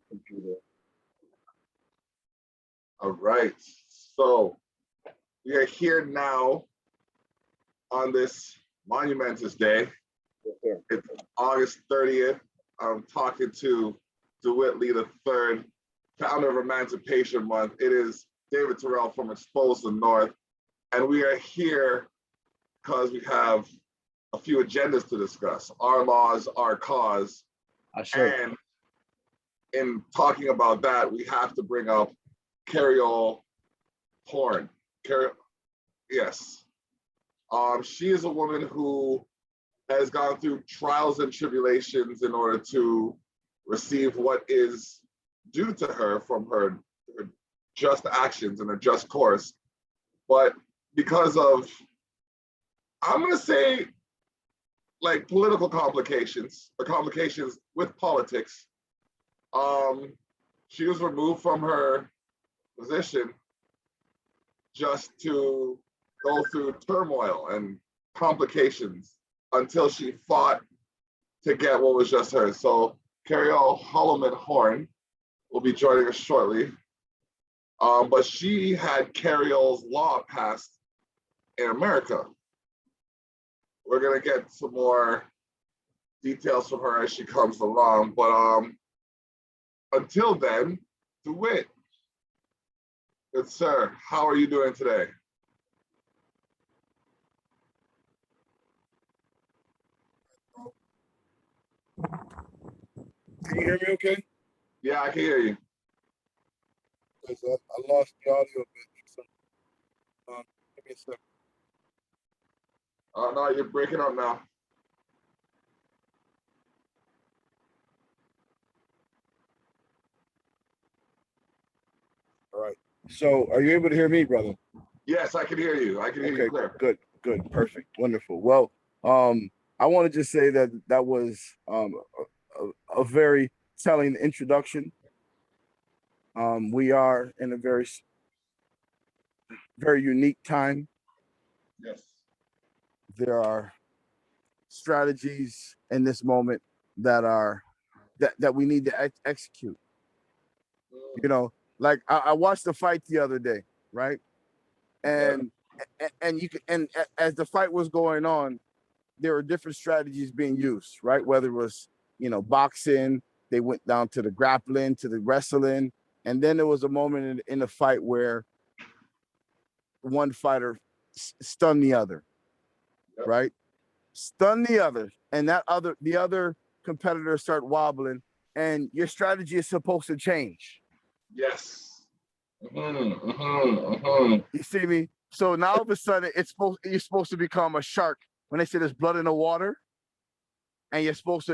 Computer. All right. So we are here now on this monumentous day. It's August 30th. I'm talking to DeWitt Lee III, founder of Emancipation Month. It is David Terrell from Expose the North. And we are here because we have a few agendas to discuss. Our laws, our cause. And in talking about that, we have to bring up Cariols Law. Yes. She is a woman who has gone through trials and tribulations in order to receive what is due to her from her just actions and a just course. But because of, I'm going to say, like political complications, or complications with politics, she was removed from her position just to go through turmoil and complications until she fought to get what was just hers. So Cariols Law will be joining us shortly. But she had Cariols Law passed in America. We're gonna get some more details from her as she comes along. But until then, DeWitt. Good sir, how are you doing today? Can you hear me okay? Yeah, I can hear you. Because I lost the audio a bit. So, give me a second. No, you're breaking up now. All right. So are you able to hear me, brother? Yes, I can hear you. I can hear you clear. Good, perfect, wonderful. Well, I want to just say that that was a very telling introduction. We are in a very unique time. Yes. There are strategies in this moment that we need to execute. You know, like I watched the fight the other day, right? And as the fight was going on, there were different strategies being used, right? Whether it was, boxing, they went down to the grappling, to the wrestling, and then there was a moment in the fight where one fighter stunned the other, right? Stunned the other, and the other competitor start wobbling, and your strategy is supposed to change. Yes. You see me? So now all of a sudden you're supposed to become a shark when they say there's blood in the water, and there's supposed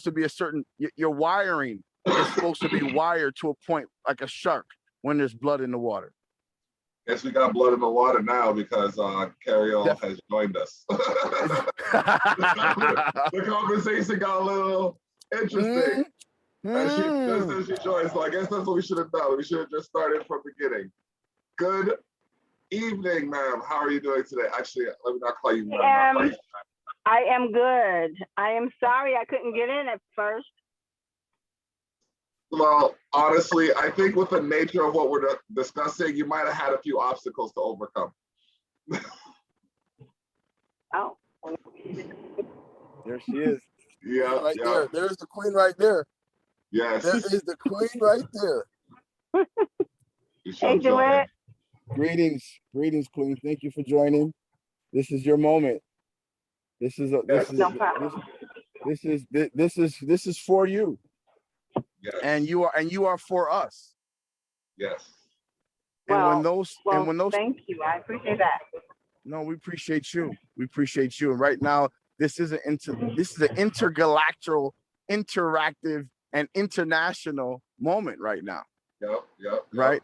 to be a certain, your wiring is supposed to be wired to a point like a shark when there's blood in the water. Guess we got blood in the water now because Cariols has joined us. The conversation got a little interesting. As she joined, so I guess that's what we should have done. We should have just started from the beginning. Good evening, ma'am. How are you doing today? Actually, let me not call you ma'am. I am good. I am sorry I couldn't get in at first. Well, honestly, I think with the nature of what we're discussing, you might have had a few obstacles to overcome. Oh. There she is. Yeah, right there. There's the queen right there. Yes. There is the queen right there. Hey, DeWitt. Greetings, queen. Thank you for joining. This is your moment. This is for you. Yes. And you are for us. Yes. And thank you. I appreciate that. No, we appreciate you. And right now, this is an intergalactic, interactive, and international moment right now. Yep. Right.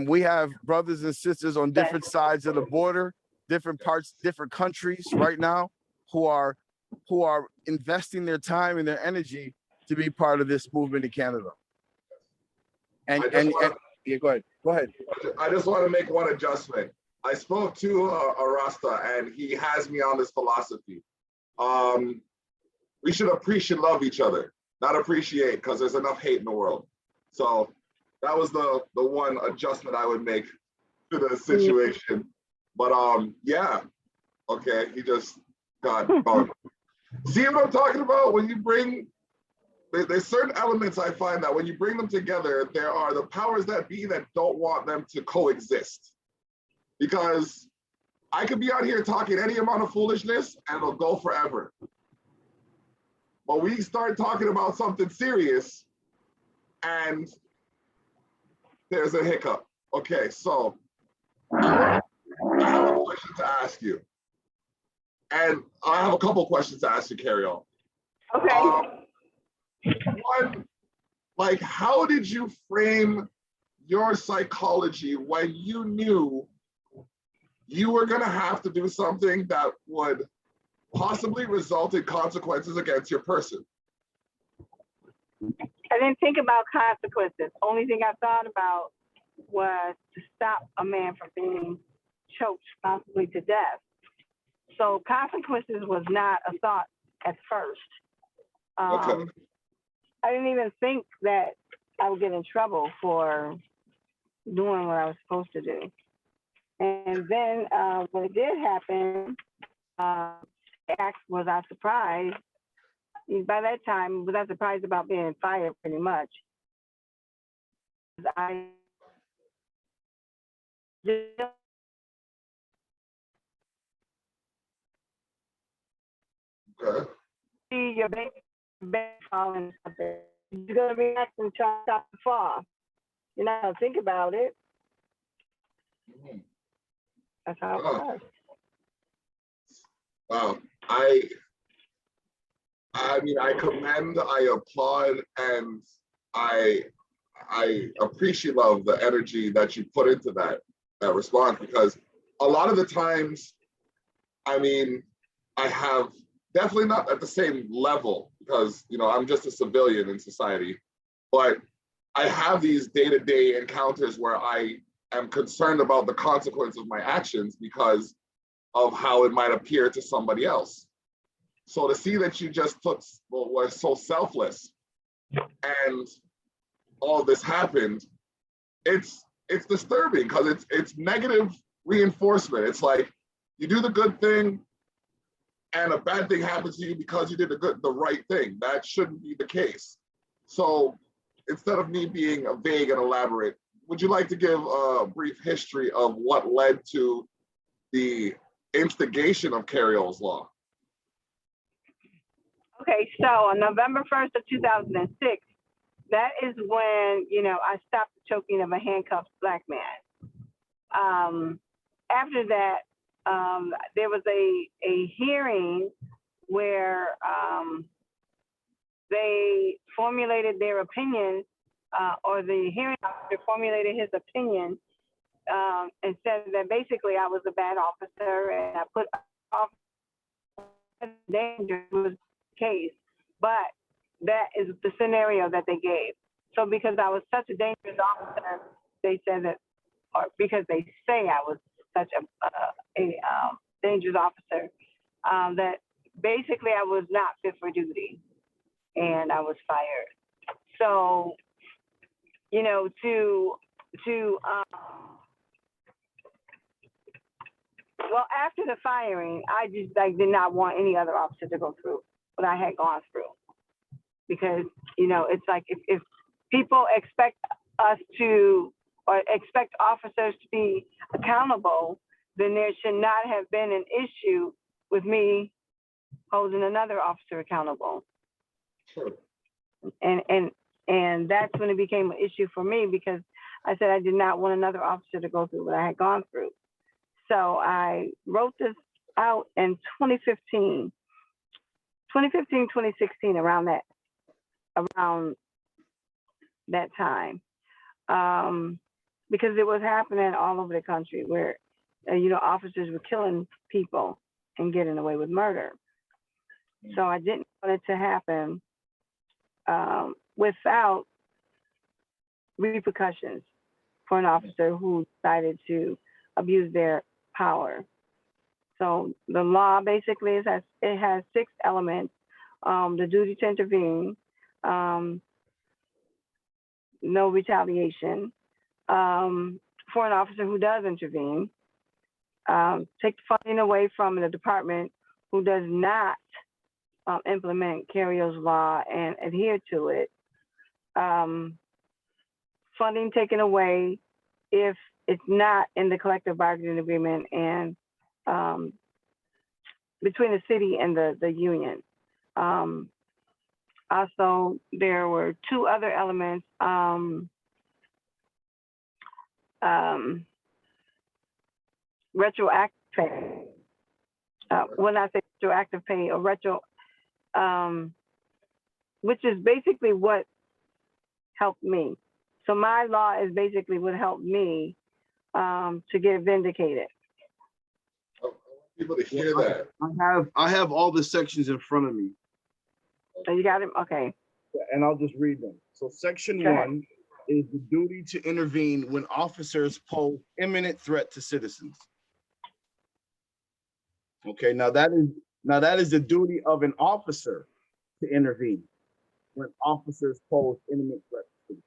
We have brothers and sisters on different sides of the border, different parts, different countries right now who are investing their time and their energy to be part of this movement in Canada. Yeah, go ahead. I just want to make one adjustment. I spoke to a Rasta, and he has me on this philosophy. We should appreciate love each other. not appreciate, because there's enough hate in the world. So that was the one adjustment I would make to the situation. But yeah, okay, he just got bugged. See what I'm talking about? When you bring, there's certain elements I find that when you bring them together, there are the powers that be that don't want them to coexist. Because I could be out here talking any amount of foolishness and it'll go forever. But we start talking about something serious and there's a hiccup. Okay, so I have a question to ask you. And I have a couple questions to ask you, Cariol. Okay. One, like, how did you frame your psychology when you knew you were going to have to do something that would possibly result in consequences against your person? I didn't think about consequences. Only thing I thought about was to stop a man from being choked possibly to death. So consequences was not a thought at first. Okay. I didn't even think that I would get in trouble for doing what I was supposed to do. And then when it did happen, was I surprised? By that time, was I surprised about being fired pretty much? I just Okay. see your baby falling something. You're gonna react and try to stop the fall. You're not gonna think about it. That's how it was. Wow. I mean, I commend, I applaud, and I appreciate love the energy that you put into that response, because a lot of the times, I mean, I have definitely not at the same level, because I'm just a civilian in society, but I have these day-to-day encounters where I am concerned about the consequence of my actions because of how it might appear to somebody else. So to see that you just were so selfless and all this happened, it's disturbing, because it's negative reinforcement. It's like you do the good thing and a bad thing happens to you because you did the right thing. That shouldn't be the case. So instead of me being vague and elaborate, would you like to give a brief history of what led to the instigation of Cariols Law? Okay, so on November 1st of 2006, that is when, I stopped the choking of a handcuffed Black man. After that, there was a hearing where they formulated their opinion, or the hearing officer formulated his opinion, and said that basically I was a bad officer and I put off danger was the case, but that is the scenario that they gave. So because I was such a dangerous officer, they said that, or because they say I was such a dangerous officer, that basically I was not fit for duty and I was fired. So, well, after the firing, I just did not want any other officer to go through what I had gone through, because it's like if people expect us to, or expect officers to be accountable, then there should not have been an issue with me holding another officer accountable. Sure. And that's when it became an issue for me, because I said I did not want another officer to go through what I had gone through. So I wrote this out in 2015, 2016, around that time, because it was happening all over the country where, officers were killing people and getting away with murder. So I didn't want it to happen without repercussions for an officer who decided to abuse their power. So the law basically it has 6 elements: the duty to intervene, no retaliation for an officer who does intervene. Take the funding away from the department who does not implement Cariols Law and adhere to it. Funding taken away if it's not in the collective bargaining agreement and between the city and the union. Also, there were two other elements. Retroactive pay. When I say retroactive pay or retro, which is basically what helped me. So my law is basically what helped me to get vindicated. I want people to hear that. I have all the sections in front of me, So you got it? Okay. and I'll just read them. So section Go ahead. 1 is the duty to intervene when officers pose imminent threat to citizens. Okay, now that is the duty of an officer to intervene when officers pose imminent threat to citizens.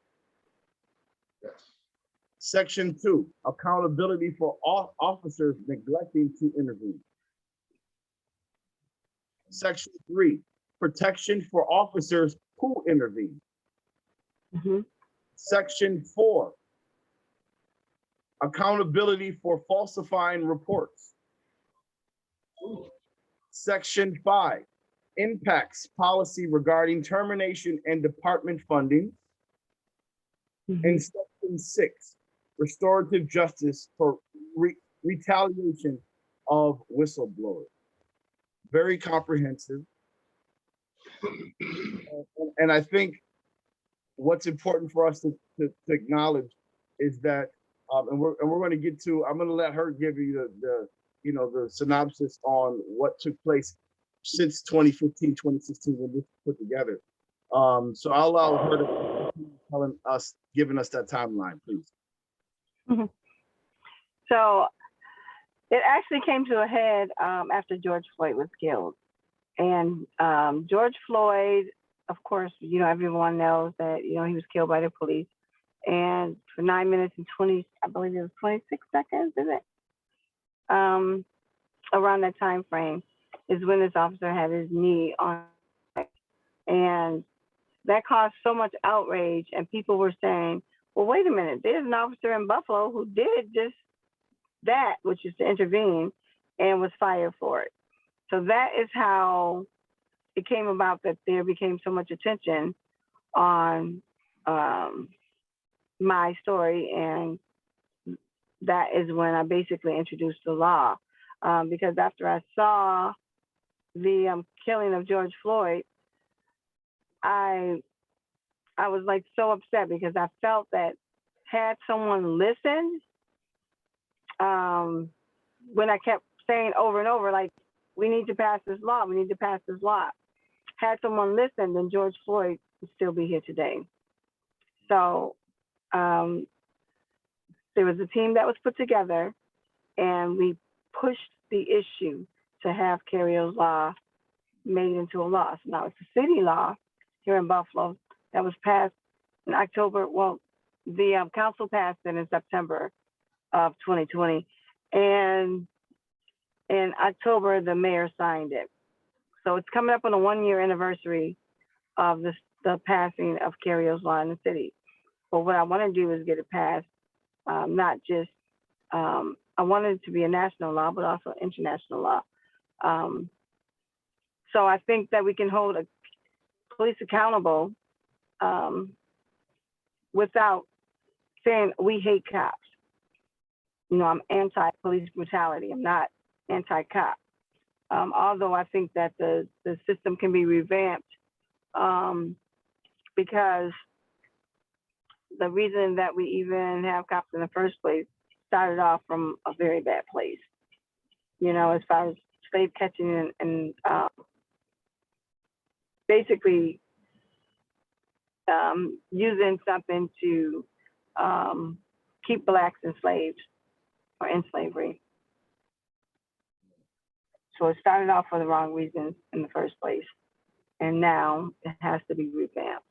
Yes. Section 2, accountability for all officers neglecting to intervene. Section 3, protection for officers who intervene. Mm-hmm. Section 4, accountability for falsifying reports. Section 5, impacts policy regarding termination and department funding. Mm-hmm. And section 6, restorative justice for retaliation of whistleblowers. Very comprehensive. And I think what's important for us to acknowledge is that, and we're going to get to, I'm going to let her give you the synopsis on what took place since 2015, 2016 when this was put together. So I'll allow her to giving us that timeline, please. Mm-hmm. So it actually came to a head after George Floyd was killed. And George Floyd, of course, everyone knows that, he was killed by the police. And for 9 minutes and 20, I believe it was 26 seconds, is it? Around that time frame is when this officer had his knee on. And that caused so much outrage. And people were saying, well, wait a minute, there's an officer in Buffalo who did just that, which is to intervene, and was fired for it. So that is how it came about that there became so much attention on my story. And that is when I basically introduced the law. Because after I saw the killing of George Floyd, I was like so upset because I felt that had someone listened, when I kept saying over and over, like, we need to pass this law, we need to pass this law. Had someone listened, then George Floyd would still be here today. So there was a team that was put together, and we pushed the issue to have Cariols Law made into a law. So now it's a city law here in Buffalo that was passed in October. Well, the council passed it in September of 2020. And in October, the mayor signed it. So it's coming up on a 1-year anniversary of the passing of Cariols Law in the city. But what I want to do is get it passed, not just, I wanted it to be a national law, but also international law. So I think that we can hold a police accountable without saying we hate cops. I'm anti-police brutality. I'm not anti-cop. Although I think that the system can be revamped because the reason that we even have cops in the first place started off from a very bad place. As far as slave catching and basically using something to keep blacks enslaved or in slavery. So it started off for the wrong reasons in the first place. and now it has to be revamped.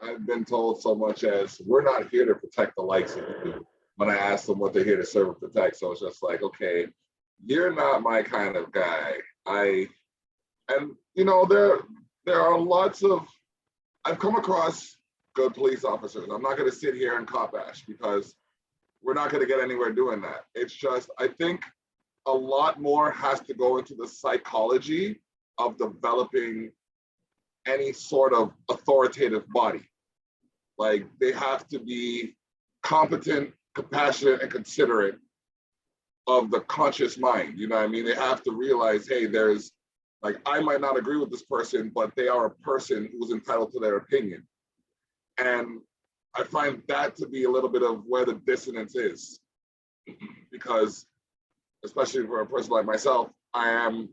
I've been told so much as we're not here to protect the likes of you when I ask them what they're here to serve and protect. So it's just like, okay, you're not my kind of guy. And you know, there are lots of, I've come across good police officers. I'm not going to sit here and cop bash because we're not going to get anywhere doing that. It's just, I think a lot more has to go into the psychology of developing any sort of authoritative body. Like, they have to be competent, compassionate, and considerate of the conscious mind. You know what I mean? They have to realize, hey, there's, like, I might not agree with this person, but they are a person who's entitled to their opinion. And I find that to be a little bit of where the dissonance is, because especially for a person like myself, I'm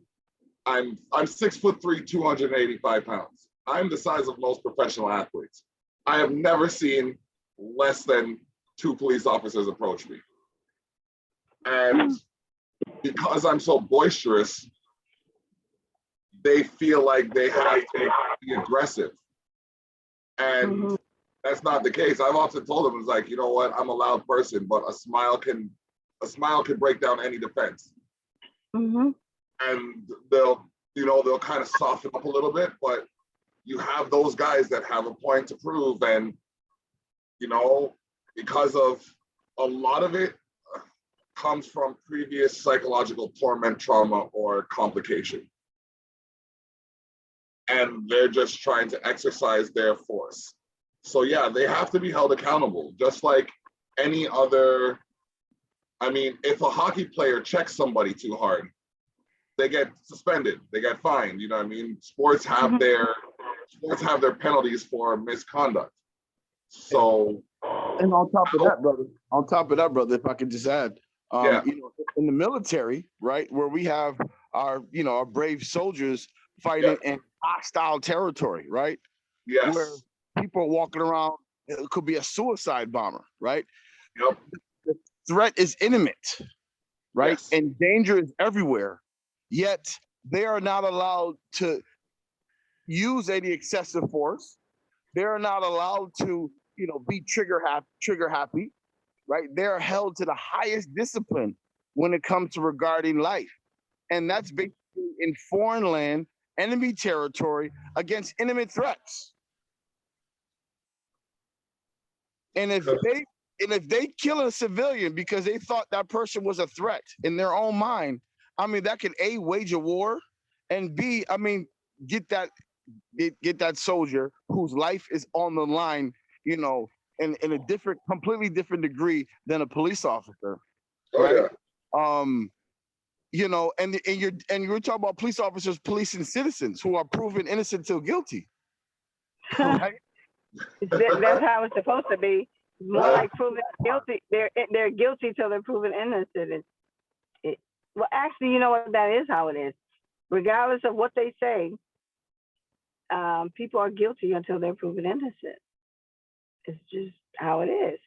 6'3", 285 pounds. I'm the size of most professional athletes. I have never seen less than 2 police officers approach me. And because I'm so boisterous, they feel like they have to be aggressive. And that's not the case. I've often told them, it's like, you know what, I'm a loud person, but a smile can break down any defense. And they'll kind of soften up a little bit, but you have those guys that have a point to prove. And, you know, because of a lot of it comes from previous psychological torment, trauma, or complication. And they're just trying to exercise their force. So yeah, they have to be held accountable, just like any other. I mean, if a hockey player checks somebody too hard, they get suspended, they get fined. You know what I mean? Sports have their penalties for misconduct. So, and on top of that, brother, if I could just add, you know, in the military, right, where we have our brave soldiers fighting in hostile territory, right? Yes. Where people are walking around, it could be a suicide bomber, right? Yep. The threat is imminent, right? Yes. And danger is everywhere. Yet they are not allowed to use any excessive force. They are not allowed to, you know, be trigger happy, right? They are held to the highest discipline when it comes to regarding life. And that's basically in foreign land, enemy territory, against imminent threats. And if they kill a civilian because they thought that person was a threat in their own mind, I mean, that could A, wage a war, and B, I mean, get that soldier whose life is on the line, you know, in a completely different degree than a police officer. Right? You know, and you're talking about police officers policing citizens who are proven innocent till guilty. Right? That's how it's supposed to be. More like proven guilty. They're guilty till they're proven innocent. Well, actually, you know what? That is how it is. Regardless of what they say, people are guilty until they're proven innocent. It's just how it is.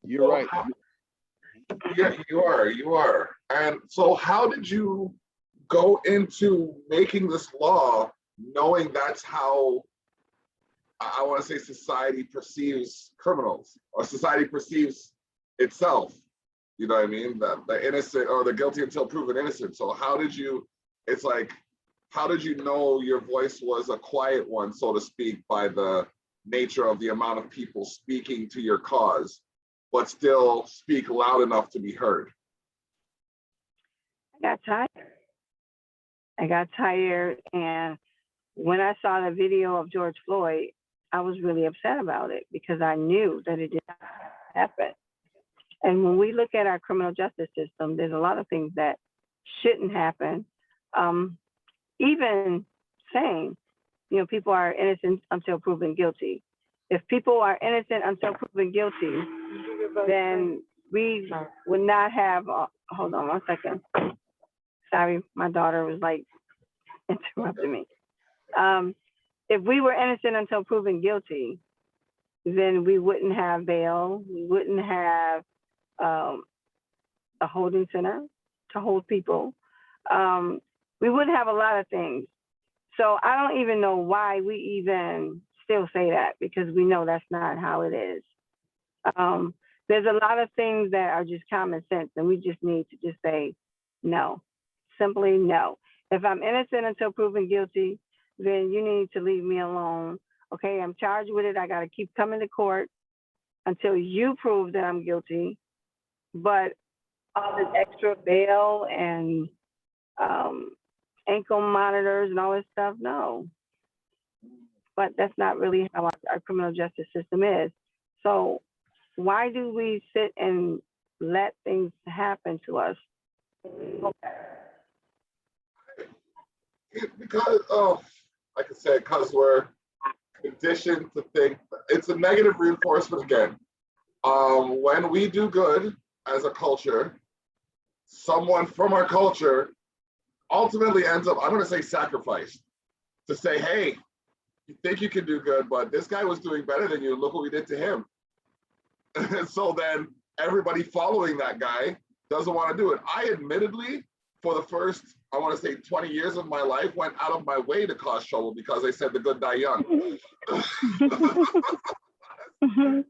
You're right. Yeah, you are. And so how did you go into making this law knowing that's how, I want to say, society perceives criminals, or society perceives itself? You know what I mean? The innocent, or the guilty until proven innocent. So how did you know your voice was a quiet one, so to speak, by the nature of the amount of people speaking to your cause, but still speak loud enough to be heard? I got tired, and when I saw the video of George Floyd, I was really upset about it because I knew that it did not happen. And when we look at our criminal justice system, there's a lot of things that shouldn't happen. Even saying, you know, people are innocent until proven guilty. If people are innocent until proven guilty, then we would not have, hold on 1 second. Sorry, my daughter was like interrupting me. If we were innocent until proven guilty, then we wouldn't have bail. We wouldn't have a holding center to hold people. we wouldn't have a lot of things. So I don't even know why we even still say that, because we know that's not how it is. There's a lot of things that are just common sense, and we just need to just say no, simply no. If I'm innocent until proven guilty, then you need to leave me alone. Okay, I'm charged with it. I got to keep coming to court until you prove that I'm guilty. But all this extra bail and ankle monitors and all this stuff, no. But that's not really how our criminal justice system is. So why do we sit and let things happen to us? Because, like I said, because we're conditioned to think it's a negative reinforcement again. When we do good as a culture, someone from our culture ultimately ends up, I'm going to say sacrificed, to say, hey, you think you can do good, but this guy was doing better than you. Look what we did to him. And so then everybody following that guy doesn't want to do it. I admittedly, for the first, I want to say 20 years of my life, went out of my way to cause trouble because they said the good die young. And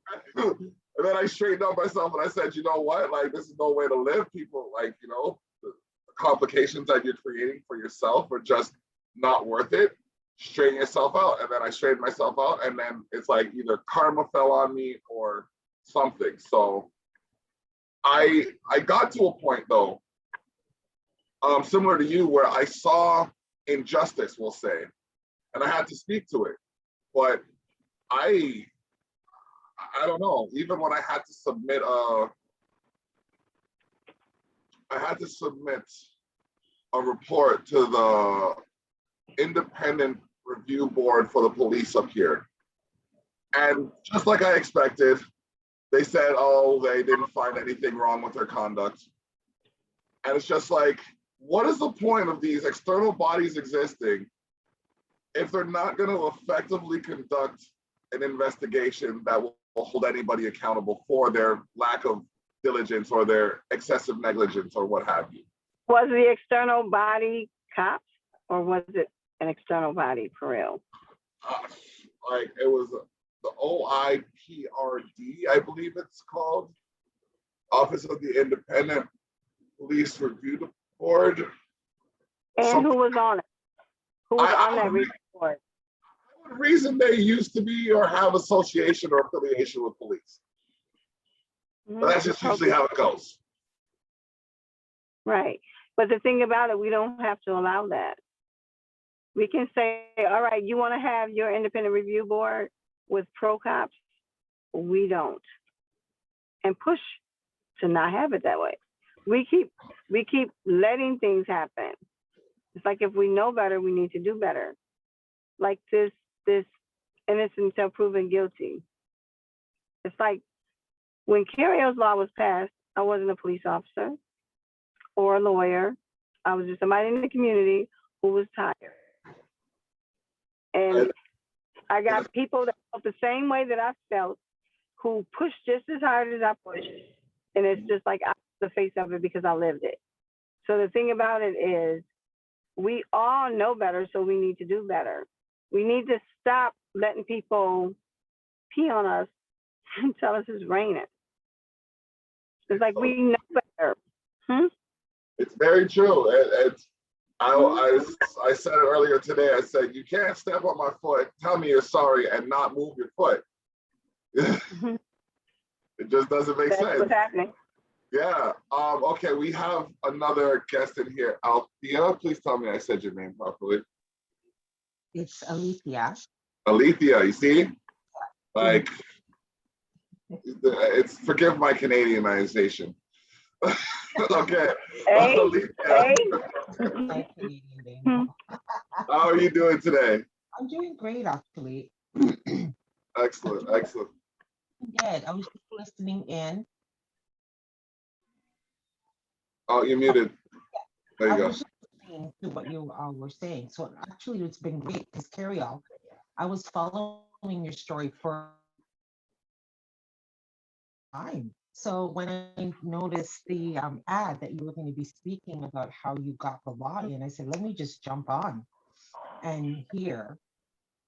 then I straightened up myself and I said, you know what? Like, this is no way to live. People, like, you know, the complications that you're creating for yourself are just not worth it. Straighten yourself out. And then I straightened myself out. And then it's like either karma fell on me or something. So I got to a point, though, similar to you, where I saw injustice, we'll say, and I had to speak to it. But I don't know. Even when I had to submit a report to the independent review board for the police up here, and just like I expected, they said, "Oh, they didn't find anything wrong with their conduct," and it's just like, what is the point of these external bodies existing if they're not going to effectively conduct an investigation that will hold anybody accountable for their lack of diligence or their excessive negligence or what have you? Was the external body cops, or was it an external body for real? Like it was the OIPRD, I believe it's called, Office of the Independent Police Review Board. And who was on it? Who was on that report? The reason they used to be or have association or affiliation with police. But that's just usually how it goes. Right. But the thing about it, we don't have to allow that. We can say, all right, you want to have your independent review board with pro cops? We don't. And push to not have it that way. We keep letting things happen. It's like if we know better, we need to do better. Like this innocent until proven guilty. It's like when Cariols Law was passed, I wasn't a police officer or a lawyer. I was just somebody in the community who was tired. And I got people that felt the same way that I felt, who pushed just as hard as I pushed. And it's just like I was the face of it because I lived it. So the thing about it is, we all know better, so we need to do better. We need to stop letting people pee on us and tell us it's raining. It's like we know better. It's very true. I said it earlier today. I said, you can't step on my foot, tell me you're sorry, and not move your foot. It just doesn't make sense. That's what's happening. Yeah. Okay, we have another guest in here. Althea, please tell me I said your name properly. It's Alethea. Alethea, you see? Like, it's, forgive my Canadianization. Okay. Hey, Alethea. How are you doing today? I'm doing great, actually. Excellent, excellent. Good. I was just listening in. Oh, you're muted. There you I go. was just listening to what you were saying. So actually, it's been great because Cariol, I was following your story for time. So when I noticed the ad that you were going to be speaking about how you got the law in, I said, let me just jump on and hear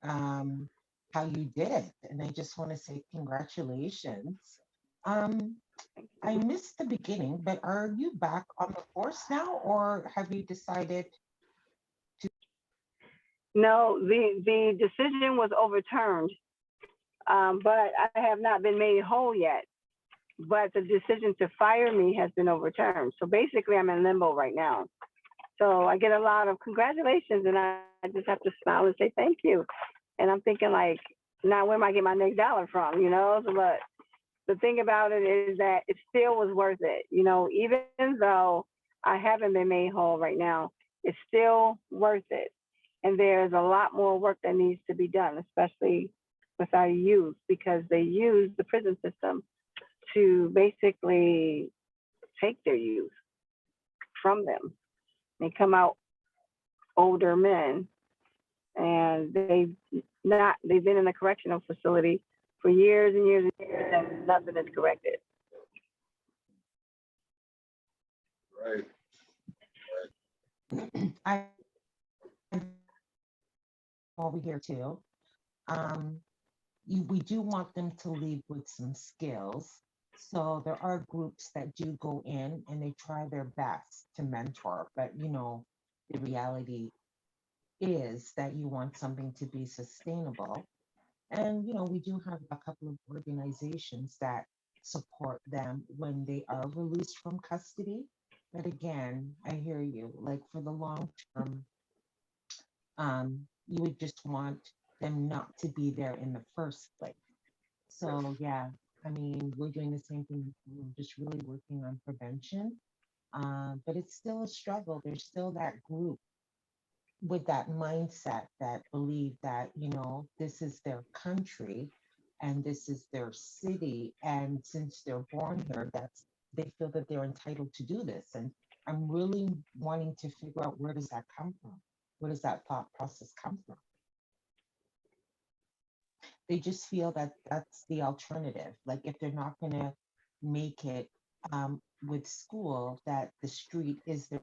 um, how you did it. And I just want to say congratulations. Um, I missed the beginning, but are you back on the force now, or have you decided to? No, the decision was overturned, but I have not been made whole yet. But the decision to fire me has been overturned. So basically, I'm in limbo right now. So I get a lot of congratulations, and I just have to smile and say thank you. And I'm thinking like, now where am I getting my next dollar from? You know, so, but the thing about it is that it still was worth it. You know, even though I haven't been made whole right now, it's still worth it. And there's a lot more work that needs to be done, especially with our youth, because they use the prison system to basically take their youth from them. They come out older men, and they've been in a correctional facility for years and years and years, and nothing is corrected. Right. I over here too. Um, we do want them to leave with some skills. So there are groups that do go in and they try their best to mentor, but the reality is that you want something to be sustainable. And we do have a couple of organizations that support them when they are released from custody. But again, I hear you. Like for the long term, you would just want them not to be there in the first place. So yeah, I mean, we're doing the same thing. We're just really working on prevention. But it's still a struggle. There's still that group with that mindset that believe that, this is their country and this is their city. And since they're born here, they feel that they're entitled to do this. And I'm really wanting to figure out, where does that come from? Where does that thought process come from? They just feel that that's the alternative. Like if they're not going to make it with school, that the street is their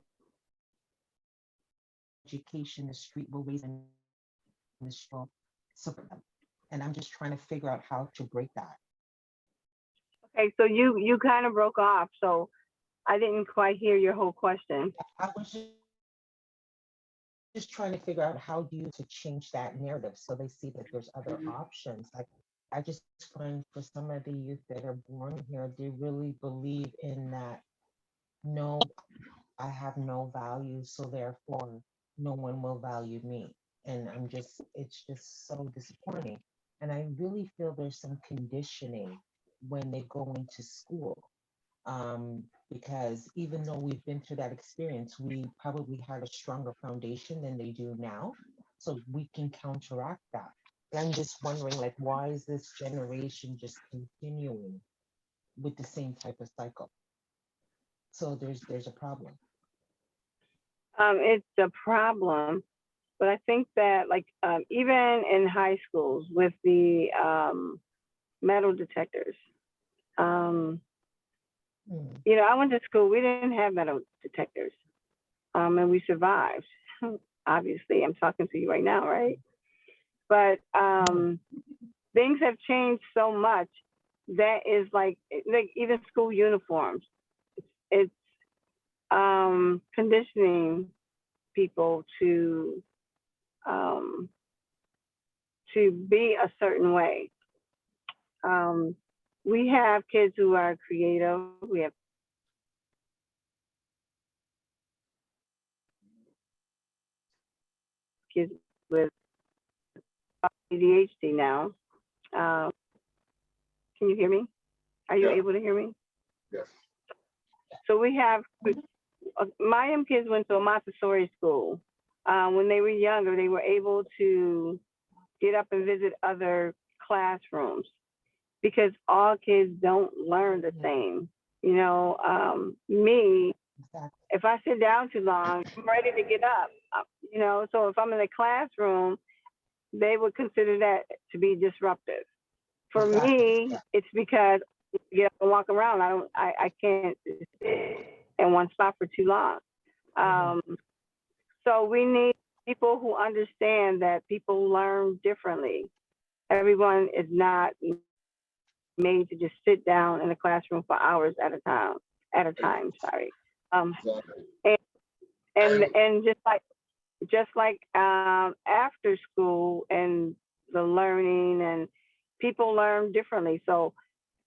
education, the street will raise them, the street will support them. And I'm just trying to figure out how to break that. Okay, so you kind of broke off, so I didn't quite hear your whole question. I was just trying to figure out how do you to change that narrative so they see that there's other options. Like I just find for some of the youth that are born here, they really believe in that, no, I have no value, so therefore no one will value me. And it's just so disappointing. And I really feel there's some conditioning when they go into school. Because even though we've been through that experience, we probably had a stronger foundation than they do now. So we can counteract that. And I'm just wondering, like, why is this generation just continuing with the same type of cycle? So there's a problem. It's a problem, but I think that like even in high schools with the metal detectors, um, Mm. I went to school. We didn't have metal detectors, and we survived. Obviously, I'm talking to you right now, right? But things have changed so much that is like even school uniforms. It's conditioning people um, to be a certain way. Um, we have kids who are creative. We have kids with ADHD now. Um, can you hear me? Are you Yeah. able to hear me? Yes. So we have my kids went to a Montessori school. When they were younger, they were able to get up and visit other classrooms because all kids don't learn the same. Me, Exactly. if I sit down too long, I'm ready to get up. So if I'm in a classroom, they would consider that to be disruptive. For Exactly. me, Yeah. it's because get up and walk around. I can't sit in one spot for too long. So we need people who understand that people learn differently. Everyone is not made to just sit down in a classroom for hours at a time. Sorry. Exactly. And just like after school and the learning, and people learn differently. So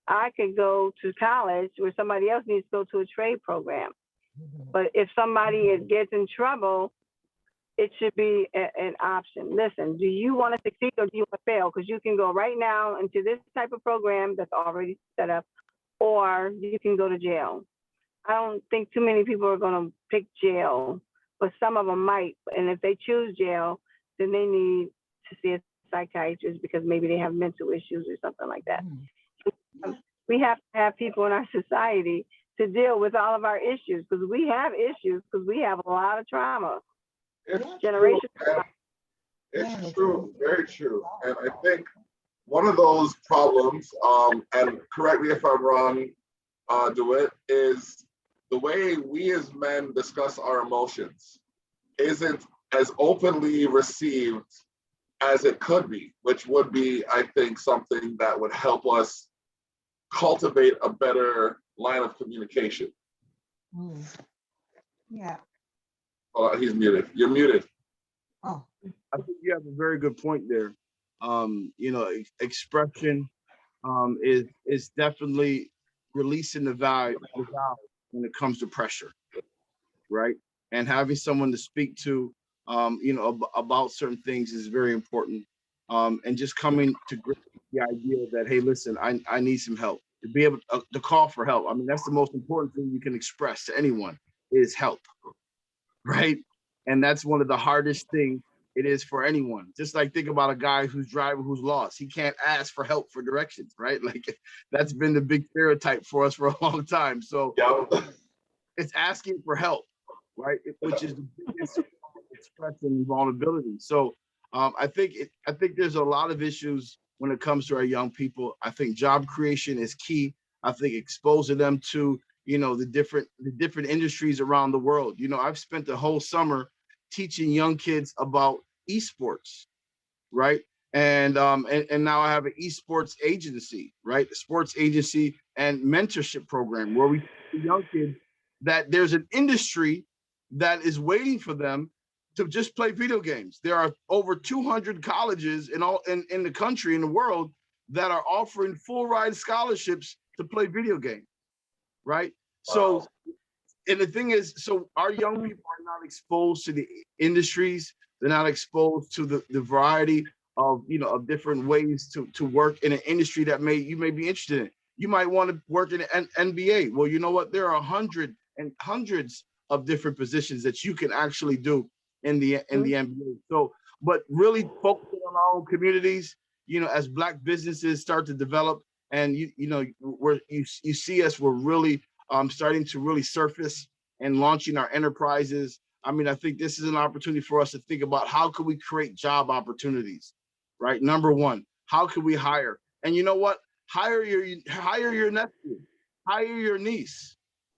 I could go to college where somebody else needs to go to a trade program. But if somebody gets in trouble, it should be an option. Listen, do you want to succeed or do you want to fail? Because you can go right now into this type of program that's already set up, or you can go to jail. I don't think too many people are going to pick jail, but some of them might. And if they choose jail, then they need to see a psychiatrist because maybe they have mental issues or something like that. We have to have people in our society to deal with all of our issues, because we have issues, because we have a lot of trauma. It's Generation. true. It's true, very true. And I think one of those problems, and correct me if I'm wrong, DeWitt, is the way we as men discuss our emotions isn't as openly received as it could be, which would be, I think, something that would help us cultivate a better line of communication. Yeah. Oh, he's muted. You're muted. Oh. I think you have a very good point there. Expression is definitely releasing the valve when it comes to pressure, right? And having someone to speak to, about certain things is very important. And just coming to grips with the idea that, hey, listen, I need some help. To be able to call for help. I mean, that's the most important thing you can express to anyone is help, right? And that's one of the hardest things it is for anyone. Just like think about a guy who's driving, who's lost. He can't ask for help for directions, right? Like that's been the big stereotype for us for a long time. So it's asking for help, right? Which is the biggest expression and vulnerability. So I think there's a lot of issues when it comes to our young people. I think job creation is key. I think exposing them to, the different industries around the world. I've spent the whole summer teaching young kids about esports, right? And now I have an esports agency, right? A sports agency and mentorship program where we teach young kids that there's an industry that is waiting for them to just play video games. There are over 200 colleges in the country, in the world, that are offering full ride scholarships to play video games, right? Wow. So, and the thing is, so our young people are not exposed to the industries. They're not exposed to the variety of, of different ways to work in an industry that you may be interested in. You might want to work in an NBA. Well, you know what? There are hundreds of different positions that you can actually do in the NBA. So, but really focusing on our own communities, as Black businesses start to develop, and you see us, we're really starting to really surface and launching our enterprises. I mean, I think this is an opportunity for us to think about how can we create job opportunities, right? Number one, how can we hire? And you know what? Hire your nephew, hire your niece,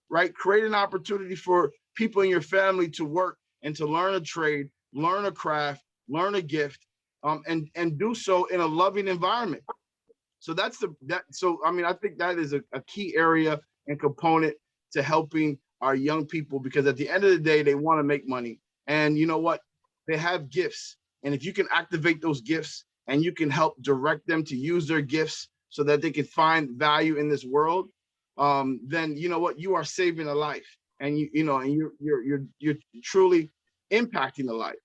right? Create an opportunity for people in your family to work and to learn a trade, learn a craft, learn a gift, and do so in a loving environment. So I think that is a key area and component to helping our young people, because at the end of the day, they want to make money. And you know what? They have gifts. And if you can activate those gifts and you can help direct them to use their gifts so that they can find value in this world, then you know what? You are saving a life. And you're truly impacting a life,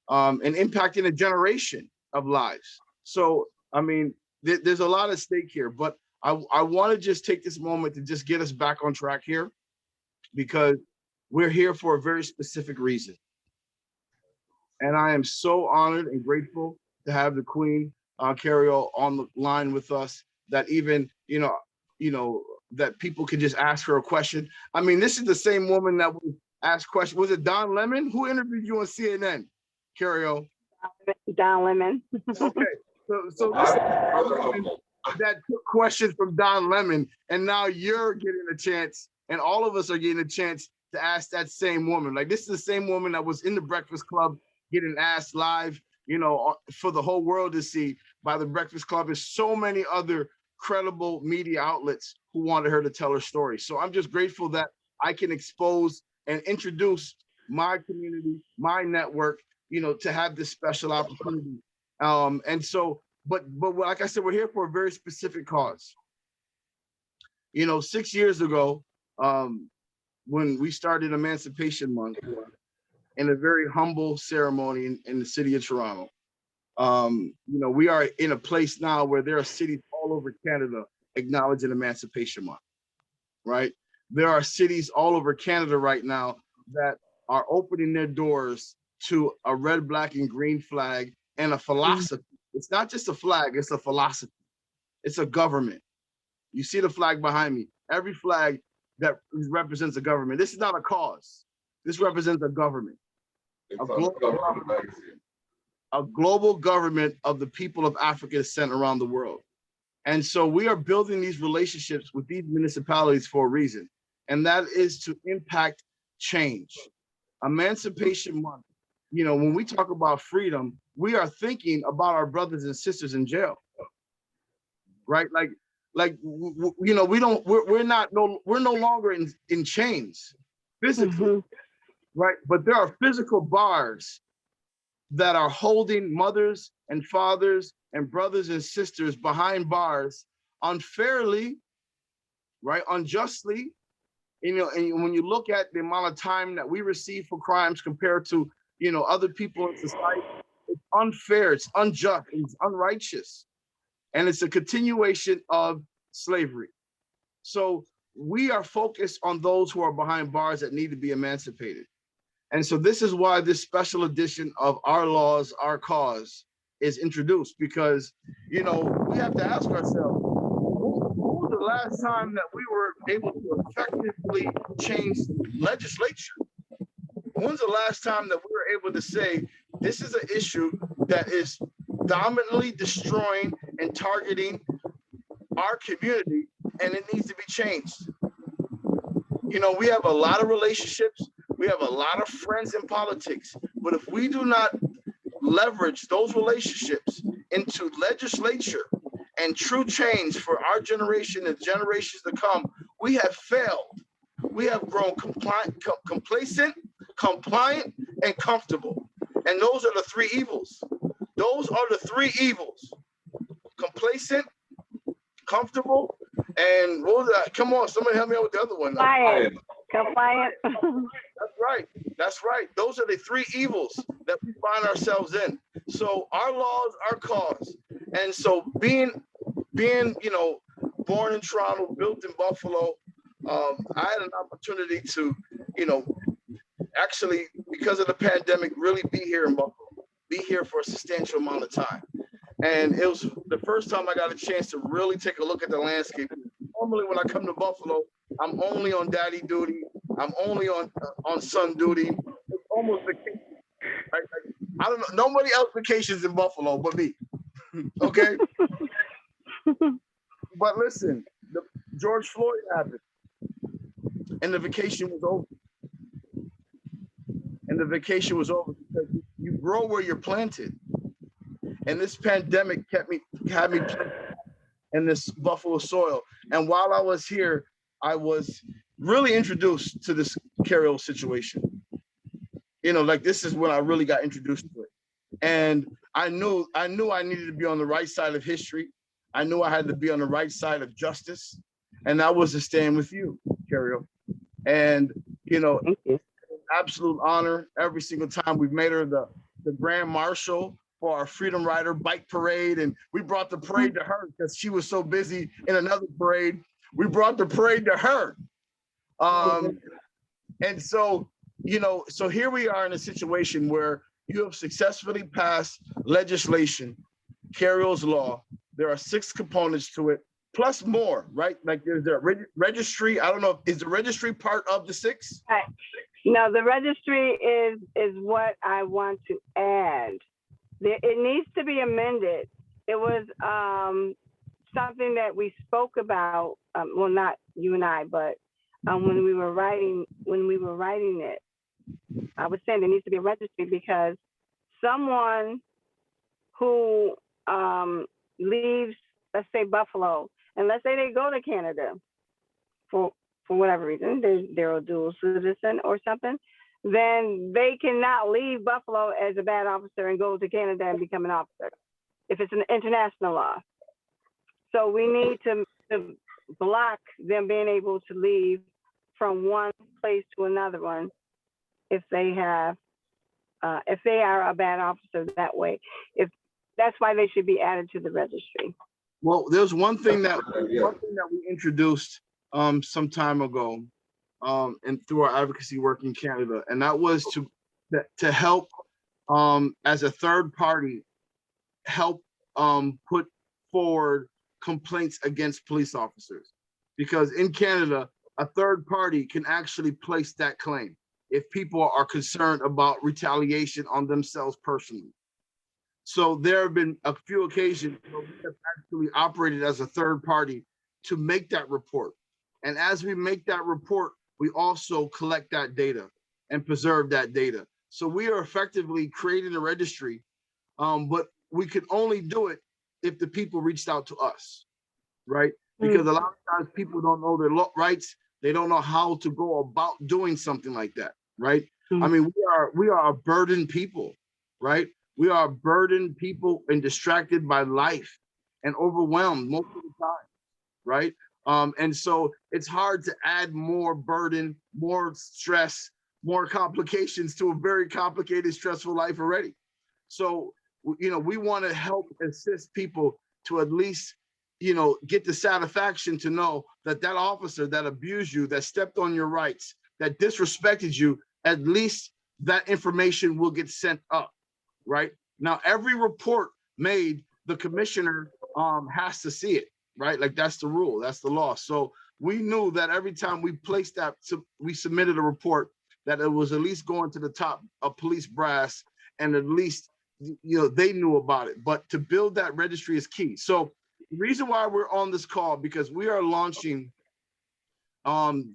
and impacting a generation of lives. So, I mean, there's a lot at stake here, but I want to just take this moment to just get us back on track here, because we're here for a very specific reason. And I am so honored and grateful to have the Queen, Cariol, on the line with us, that even, that people can just ask her a question. I mean, this is the same woman that was asked questions. Was it Don Lemon? Who interviewed you on CNN, Cariol? Don Lemon. Okay. So listen, that took questions from Don Lemon, and now you're getting a chance, and all of us are getting a chance to ask that same woman. Like, this is the same woman that was in the Breakfast Club getting asked live, you know, for the whole world to see by the Breakfast Club, and so many other credible media outlets who wanted her to tell her story. So I'm just grateful that I can expose and introduce my community, my network, you know, to have this special opportunity. And so, but like I said, we're here for a very specific cause. You know, 6 years ago, when we started Emancipation Month in a very humble ceremony in the city of Toronto, you know, we are in a place now where there are cities all over Canada acknowledging Emancipation Month, right? There are cities all over Canada right now that are opening their doors to a red, black, and green flag and a philosophy. It's not just a flag, it's a philosophy. It's a government. You see the flag behind me. Every flag that represents a government. This is not a cause. This represents a government. A global government of the people of Africa is sent around the world. And so we are building these relationships with these municipalities for a reason, and that is to impact change. Emancipation Month, you know, when we talk about freedom, we are thinking about our brothers and sisters in jail, right? You know, we're no longer in chains physically, right? But there are physical bars that are holding mothers and fathers and brothers and sisters behind bars unfairly, right? Unjustly. You know, and when you look at the amount of time that we receive for crimes compared to, you know, other people in society, it's unfair, it's unjust, it's unrighteous. And it's a continuation of slavery. So we are focused on those who are behind bars that need to be emancipated. And so this is why this special edition of Our Laws, Our Cause is introduced, because, you know, we have to ask ourselves, when was the last time that we were able to effectively change legislature? When's the last time that we were able to say, this is an issue that is dominantly destroying and targeting our community, and it needs to be changed? You know, we have a lot of relationships. We have a lot of friends in politics, but if we do not leverage those relationships into legislature and true change for our generation and generations to come, we have failed. We have grown complacent, compliant, and comfortable. And those are the three evils. Those are the three evils. Complacent, comfortable, and what was that? Come on, somebody help me out with the other one. Compliant. That's right. That's right. Those are the three evils that we find ourselves in. So our laws, our cause. And so being, you know, born in Toronto, built in Buffalo, I had an opportunity to, you know, actually, because of the pandemic, really be here in Buffalo, be here for a substantial amount of time. And it was the first time I got a chance to really take a look at the landscape. Normally when I come to Buffalo, I'm only on daddy duty. I'm only on son duty. It's almost vacation. I don't know. Nobody else vacations in Buffalo but me. Okay. But listen, George Floyd happened, and the vacation was over. And the vacation was over because you grow where you're planted. And this pandemic had me planted in this Buffalo soil. And while I was here, I was really introduced to this Cariols situation. You know, like, this is when I really got introduced to it. And I knew I needed to be on the right side of history. I knew I had to be on the right side of justice. And that was to stand with you, Cariol. And, you know, absolute honor every single time. We've made her the Grand Marshal for our Freedom Rider bike parade. And we brought the parade to her because she was so busy in another parade. We brought the parade to her. And so, you know, so here we are in a situation where you have successfully passed legislation, Cariols Law. There are 6 components to it, plus more, right? Like, there's a registry. I don't know, is the registry part of the 6? No, the registry is what I want to add. It needs to be amended. It was something that we spoke about. Well, not you and I, but when we were writing it, I was saying there needs to be a registry because someone who leaves, let's say Buffalo, and let's say they go to Canada for whatever reason, they're a dual citizen or something, then they cannot leave Buffalo as a bad officer and go to Canada and become an officer if it's an international law. So we need to block them being able to leave from one place to another one if they are a bad officer that way. If that's why they should be added to the registry. Well, there's one thing that Yeah. we introduced some time ago, and through our advocacy work in Canada, and that was to help as a third party help put forward complaints against police officers, because in Canada a third party can actually place that claim if people are concerned about retaliation on themselves personally. So there have been a few occasions where we have actually operated as a third party to make that report. And as we make that report, we also collect that data and preserve that data. So we are effectively creating a registry, but we can only do it if the people reached out to us, right? Because a lot of times people don't know their rights. They don't know how to go about doing something like that, right? I mean, we are a burdened people, right? We are burdened people and distracted by life and overwhelmed most of the time, right? And so it's hard to add more burden, more stress, more complications to a very complicated, stressful life already. So, you know, we want to help assist people to at least, you know, get the satisfaction to know that that officer that abused you, that stepped on your rights, that disrespected you, at least that information will get sent up, right? Now, every report made, the commissioner has to see it, right? Like that's the rule, that's the law. So we knew that every time we placed that, we submitted a report, that it was at least going to the top of police brass, and at least, you know, they knew about it. But to build that registry is key. So the reason why we're on this call, because we are launching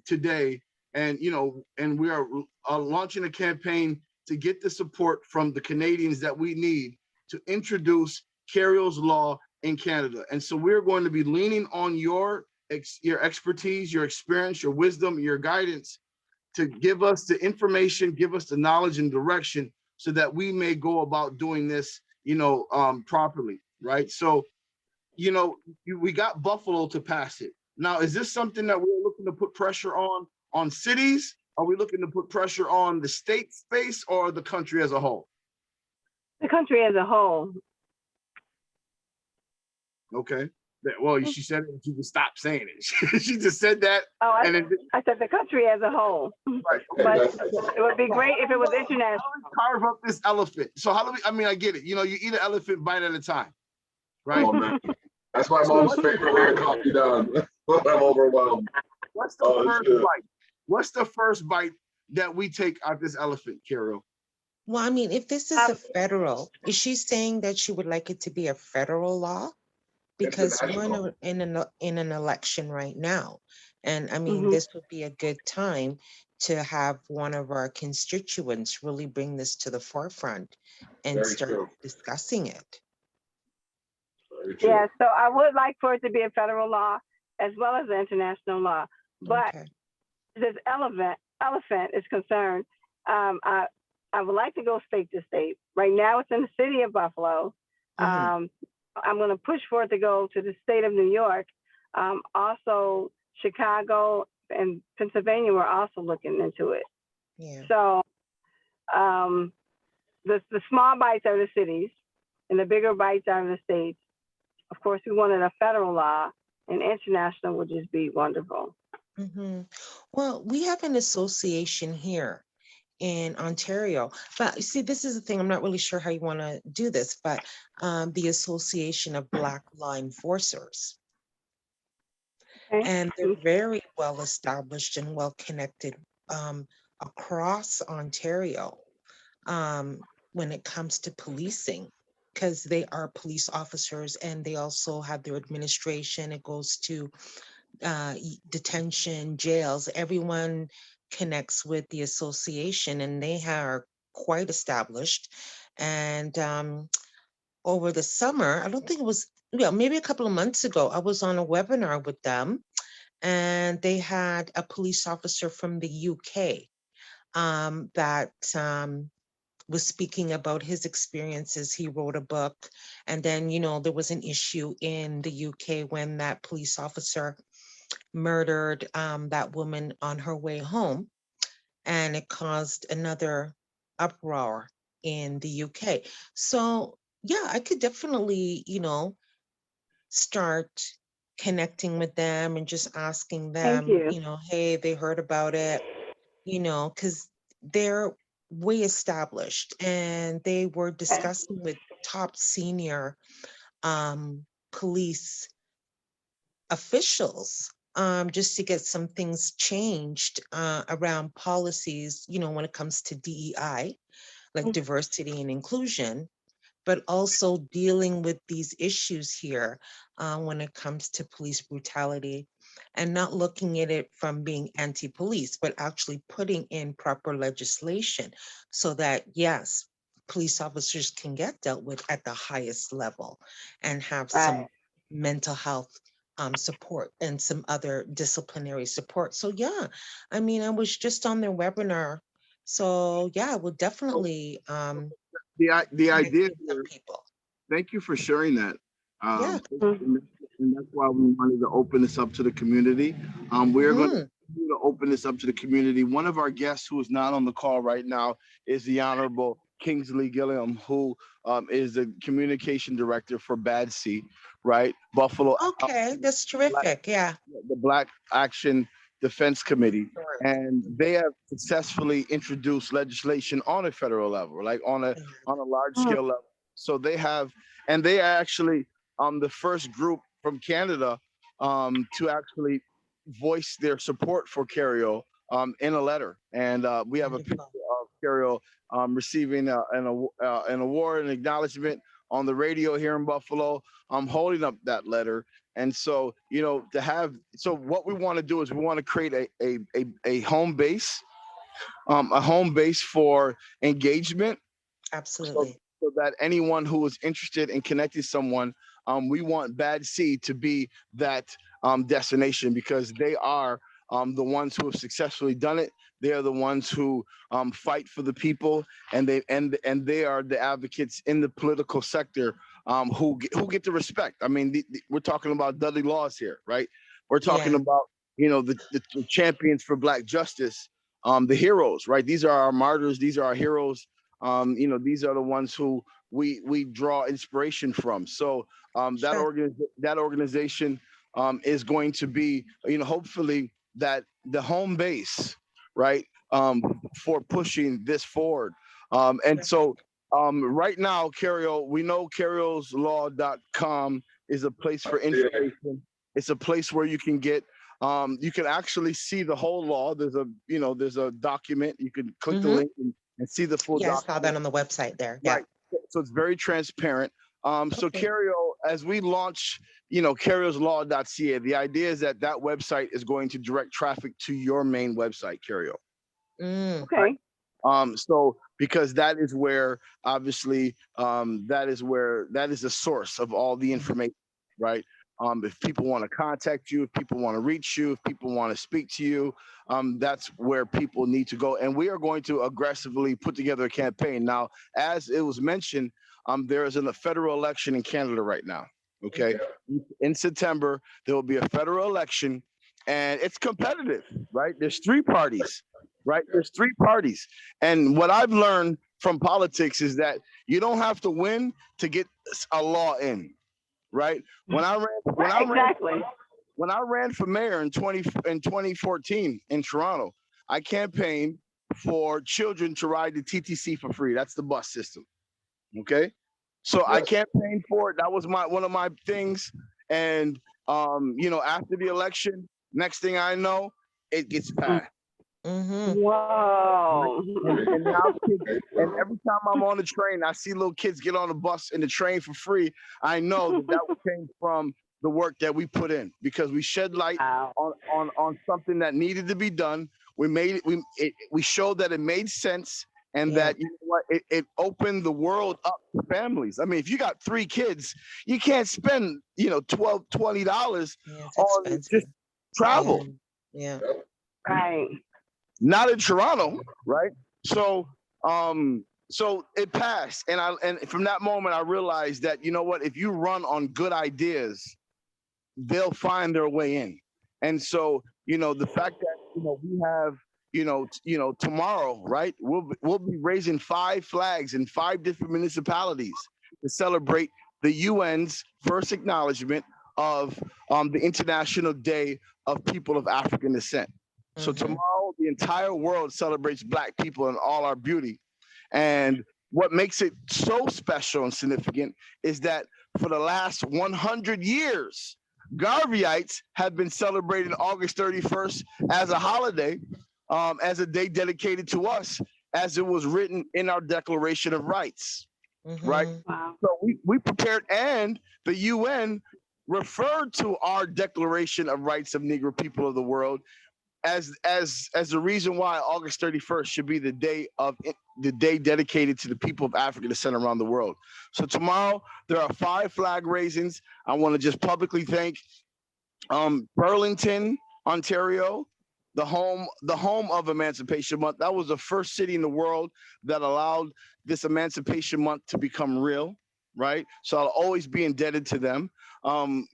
today, and you know, and we are launching a campaign to get the support from the Canadians that we need to introduce Cariols Law in Canada. And so we're going to be leaning on your expertise, your experience, your wisdom, your guidance to give us the information, give us the knowledge and direction so that we may go about doing this, you know, properly, right? So, you know, we got Buffalo to pass it. Now, is this something that we're looking to put pressure on cities? Are we looking to put pressure on the state space or the country as a whole? The country as a whole. Okay. Well, she said it, and she can stop saying it. She just said that. Oh, I said the country as a whole. Right. But it would be great if it was international. How do we carve up this elephant? So how do we, I mean, I get it. You know, you eat an elephant bite at a time, right? Oh, man. That's my mom's favorite way to calm me down when I'm overwhelmed. What's the first bite? What's the first bite that we take out this elephant, Carol? Well, I mean, if this is a federal, is she saying that she would like it to be a federal law? Because we're in an election right now. And I mean, this would be a good time to have one of our constituents really bring this to the forefront and start discussing it. Yeah, so I would like for it to be a federal law as well as an international law. But this elephant is concerned, I would like to go state to state. Right now it's in the city of Buffalo. I'm going to push for it to go to the state of New York. Also, Chicago and Pennsylvania were also looking into it. Yeah. So the small bites are the cities and the bigger bites are the states. Of course, we wanted a federal law, and international would just be wonderful. Well, we have an association here in Ontario, but you see, this is the thing, I'm not really sure how you want to do this, but the Association of Black Law Enforcers. And they're very well established and well connected across Ontario when it comes to policing. because they are police officers and they also have their administration. It goes to detention, jails. Everyone connects with the association, and they are quite established. And over the summer, I don't think it was, yeah, maybe a couple of months ago, I was on a webinar with them, and they had a police officer from the UK that was speaking about his experiences. He wrote a book, and then, there was an issue in the UK when that police officer murdered that woman on her way home, and it caused another uproar in the UK. So, yeah, I could definitely, start connecting with them and just asking Thank them, you. hey, they heard about it, because they're way established, and they were Okay. discussing with top senior police officials, just to get some things changed around policies, when it comes to DEI, like diversity and inclusion, but also dealing with these issues here when it comes to police brutality, and not looking at it from being anti-police, but actually putting in proper legislation so that, yes, police officers can get dealt with at the highest level and have some Right. mental health support and some other disciplinary support. So yeah, I mean, I was just on their webinar. So yeah, we'll So definitely the connect idea with some here, people. thank you for sharing that. Yeah. Mhm. And that's why we wanted to open this up to the community. We're going to Mhm. continue to open this up to the community. One of our guests who is not on the call right now is the Honorable Kingsley Gilliam, who is the communication director for BADC, right? Buffalo, Okay, that's Black, terrific. Yeah. the Black Action Defense Committee. Sure. And they have successfully introduced legislation on a federal level, like on a large Mhm. scale level. So they have, and they are actually the first group from Canada to actually voice their support for Cariol in a letter. And we have a picture Wonderful. of Cariol receiving an award and acknowledgement on the radio here in Buffalo. I'm holding up that letter. And so, so what we want to do is we want to create a home base, a home base for engagement, so, Absolutely. so that anyone who is interested in connecting someone, we want Bad Seed to be that destination, because they are the ones who have successfully done it. They are the ones who fight for the people, and they are the advocates in the political sector who get the respect. I mean, we're talking about Dudley Laws here, right? We're talking Yeah. about the champions for Black justice, the heroes, right? These are our martyrs. These are our heroes. These are the ones who we draw inspiration from. So Sure. that organization is going to be, hopefully that the home base, right, for pushing this forward. And so right now, we know Cariolslaw.com is a place for Yeah. information. It's a place where you can actually see the whole law. There's a document. You can click the Mm-hmm. link and see the full Yeah, I saw that document. on the website there. Yeah. Right. So it's very transparent. So Okay. Cariol, as we launch, Cariolslaw.ca, the idea is that website is going to direct traffic to your main website, Cariol. Mm, Okay. So because that is where, obviously, that is the source of all the information, right? If people want to contact you, if people want to reach you, if people want to speak to you, that's where people need to go. And we are going to aggressively put together a campaign. Now, as it was mentioned, there is a federal election in Canada right now. Okay. In September, there will be a federal election, and it's competitive, right? There's three parties, right? There's three parties. And what I've learned from politics is that you don't have to win to get a law in, right? Right. Exactly. When I ran for mayor in 2014 in Toronto, I campaigned for children to ride the TTC for free. That's the bus system. Okay. So I campaigned for it. That was one of my things. And after the election, next thing I know, it gets Mm. passed. Whoa. And now kids, and every time I'm on the train, I see little kids get on the bus and the train for free. I know that came from the work that we put in, because we shed light Wow. on something that needed to be done. We made it. We showed that it made sense, and that, you know what, it opened the world up to families. I mean, if you got 3 kids, you can't spend, you know, $12, $20 Yeah, it's on expensive. just travel. Yeah. Right. Not in Toronto, right? So so it passed, and from that moment I realized that, you know what, if you run on good ideas, they'll find their way in. And so, you know, the fact that, you know, we have, tomorrow, right, we'll be raising 5 flags in 5 different municipalities to celebrate the UN's first acknowledgement of the International Day of People of African Descent. So tomorrow, the entire world celebrates Black people in all our beauty. And what makes it so special and significant is that for the last 100 years, Garveyites have been celebrating August 31st as a holiday, as a day dedicated to us, as it was written in our Declaration of Rights, right? Wow. So we prepared, and the UN referred to our Declaration of Rights of Negro people of the world as the reason why August 31st should be the day dedicated to the people of African descent around the world. So tomorrow there are 5 flag raisings. I want to just publicly thank Burlington, Ontario, the home of Emancipation Month. That was the first city in the world that allowed this Emancipation Month to become real, right? So I'll always be indebted to them.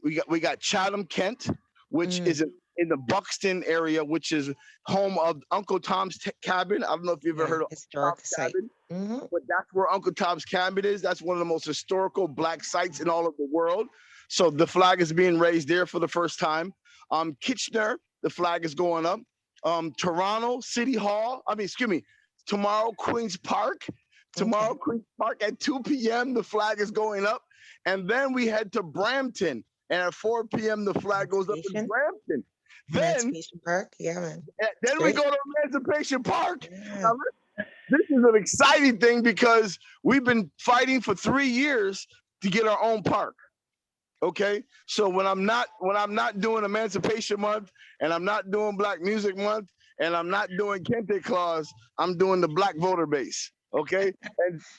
We got Chatham, Kent, which is in the Buxton area, which is home of Uncle Tom's Cabin. I don't know if you've ever heard of historic Tom's site. Cabin, but that's where Uncle Tom's Cabin is. That's one of the most historical Black sites in all of the world. So the flag is being raised there for the first time. Kitchener, the flag is going up. Toronto City Hall. Tomorrow Queen's Park. Tomorrow Queen's Park at 2 p.m. the flag is going up, and then we head to Brampton, and at 4 p.m. the flag goes up in Brampton. Emancipation Park, man. Then we go to Emancipation Park. Yeah. Now, this is an exciting thing because we've been fighting for 3 years to get our own park. Okay, so when I'm not doing Emancipation Month, and I'm not doing Black Music Month, and I'm not doing Kente Claus, I'm doing the Black voter base. Okay,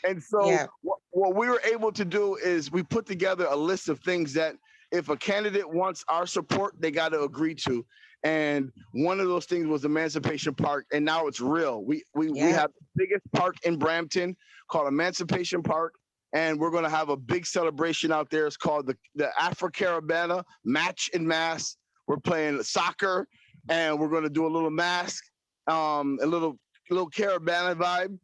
and so what we were able to do is we put together a list of things that if a candidate wants our support, they got to agree to. And one of those things was Emancipation Park, and now it's real. We have the biggest park in Brampton called Emancipation Park, and we're going to have a big celebration out there. It's called the Afro-Carabana Match and Mass. We're playing soccer, and we're going to do a little mask, a little Carabana vibe,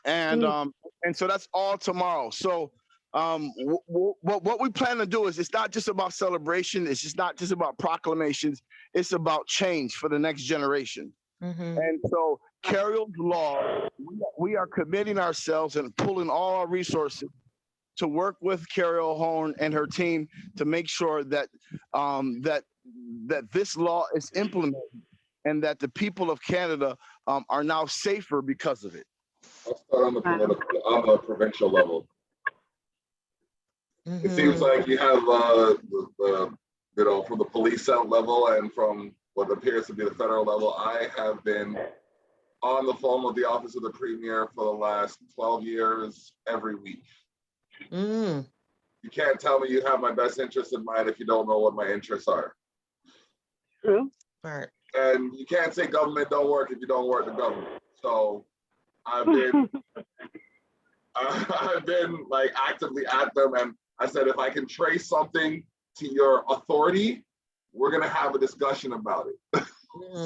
and so that's all tomorrow. So what we plan to do is, it's not just about celebration. It's just not just about proclamations. It's about change for the next generation. And so Cariols Law, we are committing ourselves and pulling all our resources to work with Cariol Horn and her team to make sure that that this law is implemented, and that the people of Canada are now safer because of it. I'll start on the provincial level. It seems like you have from the police out level and from what appears to be the federal level. I have been on the phone with the office of the premier for the last 12 years every week. You can't tell me you have my best interest in mind if you don't know what my interests are. True. Right. And you can't say government don't work if you don't work the government. So I've been like actively at them, and I said, if I can trace something to your authority, we're gonna have a discussion about it.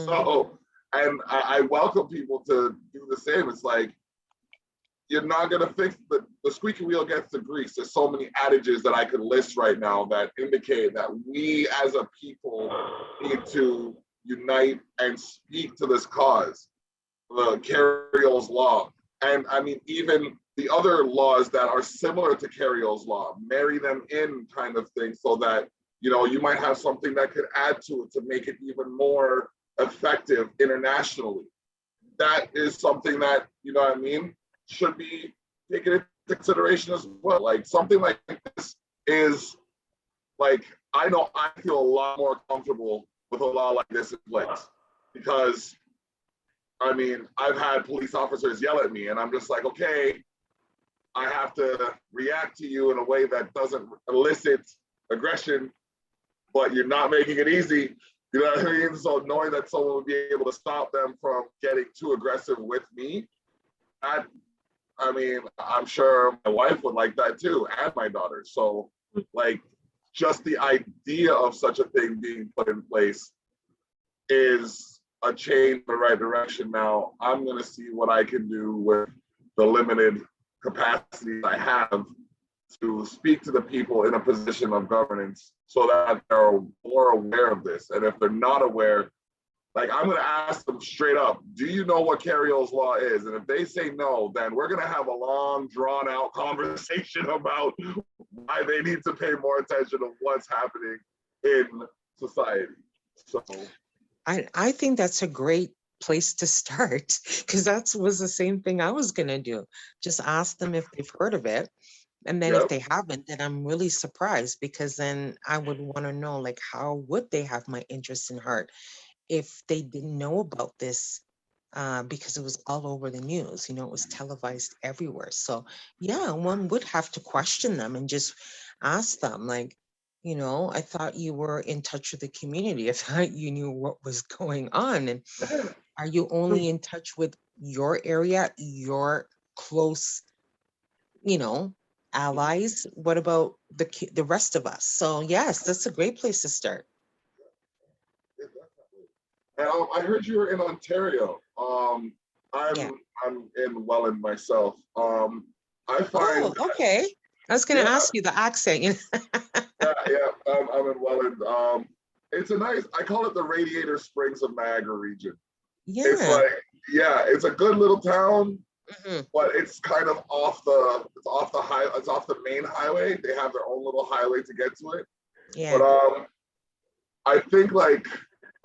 So, and I welcome people to do the same. It's like, you're not gonna fix the squeaky wheel gets the grease. There's so many adages that I could list right now that indicate that we as a people need to unite and speak to this cause, the Cariols Law. And I mean, even the other laws that are similar to Cariols Law, marry them in kind of thing, so that, you know, you might have something that could add to it to make it even more effective internationally. That is something that, you know what I mean, should be taken into consideration as well. Like something like this is like, I know I feel a lot more comfortable with a law like this in place because, I mean, I've had police officers yell at me and I'm just like, okay, I have to react to you in a way that doesn't elicit aggression, but you're not making it easy. You know what I mean? So knowing that someone would be able to stop them from getting too aggressive with me, I mean, I'm sure my wife would like that too, and my daughter. So like, just the idea of such a thing being put in place is a change in the right direction. Now, I'm gonna see what I can do with the limited capacity I have to speak to the people in a position of governance so that they're more aware of this. And if they're not aware, like I'm gonna ask them straight up, do you know what Cariols Law is? And if they say no, then we're gonna have a long, drawn out conversation about why they need to pay more attention to what's happening in society. So I think that's a great place to start because that was the same thing I was gonna do. Just ask them if they've heard of it. And then if yep. they haven't, then I'm really surprised because then I would want to know, like, how would they have my interest in heart if they didn't know about this? Because it was all over the news, you know, it was televised everywhere. So yeah, one would have to question them and just ask them, like, you know, I thought you were in touch with the community. I thought you knew what was going on. And are you only in touch with your area, your close, you know, allies? What about the rest of us? So yes, that's a great place to start. And I heard you were in Ontario. Yeah. I'm in Welland myself. I find Oh, okay. I was going yeah, to ask you the accent. You know? I'm in Welland. It's a nice, I call it the Radiator Springs of Niagara region. It's Yeah. like, yeah, it's a good little town, Mhm. but it's kind of off the main highway. They have their own little highway to get to it. But Yeah. I think like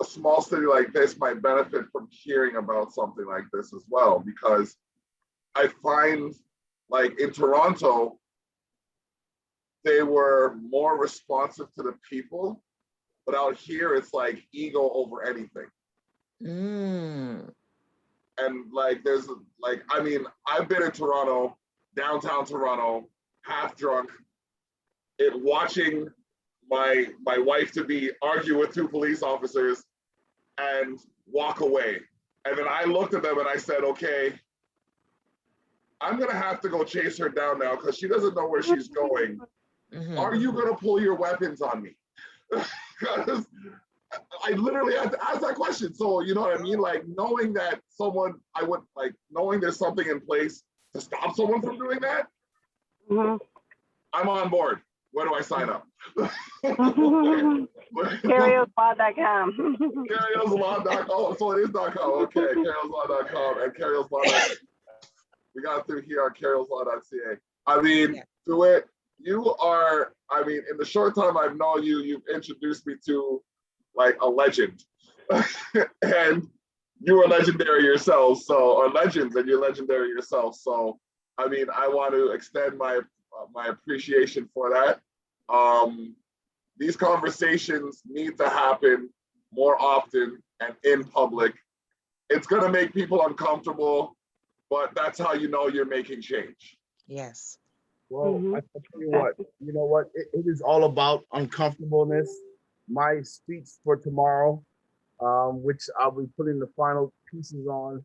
a small city like this might benefit from hearing about something like this as well, because I find like in Toronto, they were more responsive to the people, but out here it's like ego over anything. Mm. And like there's like, I mean, I've been in Toronto, downtown Toronto, half drunk, watching my wife to be argue with two police officers and walk away. And then I looked at them and I said, okay, I'm gonna have to go chase her down now because she doesn't know where she's going. Mhm. Are you gonna pull your weapons on me? Because I literally had to ask that question. So you know what I mean? Like knowing that knowing there's something in place to stop someone from doing that, I'm on board. Where do I sign up? Cariols.com. Cariolslaw.com. Oh, so it is .com. Okay, Cariolslaw.com and Cariolslaw.ca. We got through here on Cariolslaw.ca. I mean, do it. You are, I mean, in the short time I've known you, you've introduced me to like a legend. And you are legendary yourself. So, or legends, and you're legendary yourself. So, I mean, I want to extend my appreciation for that. These conversations need to happen more often and in public. It's going to make people uncomfortable, but that's how you know you're making change. Yes. Well, I tell you know what, it is all about uncomfortableness. My speech for tomorrow, which I'll be putting the final pieces on,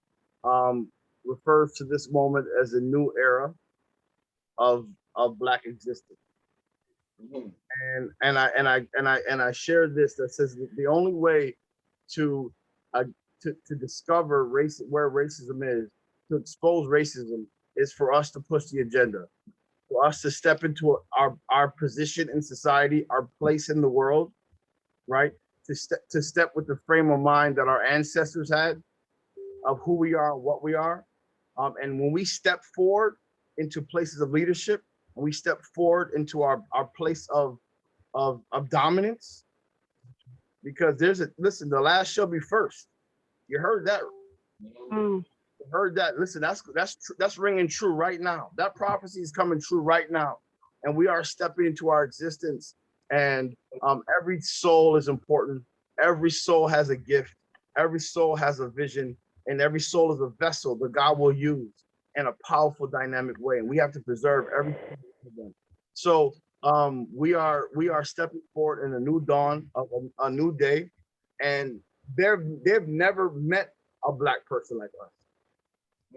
refers to this moment as a new era of Black existence. Mm-hmm. And I share this that says that the only way to discover race, where racism is, to expose racism, is for us to push the agenda, for us to step into our position in society, our place in the world, right? To step with the frame of mind that our ancestors had of who we are, what we are. And when we step forward into places of leadership, and we step forward into our place of dominance, because listen, the last shall be first. You heard that? Mm. You heard that? Listen, that's ringing true right now. That prophecy is coming true right now, and we are stepping into our existence. And every soul is important. Every soul has a gift. Every soul has a vision, and every soul is a vessel that God will use in a powerful, dynamic way. And we have to preserve every single one of them. So we are stepping forward in a new dawn of a new day, and they've never met a Black person like us.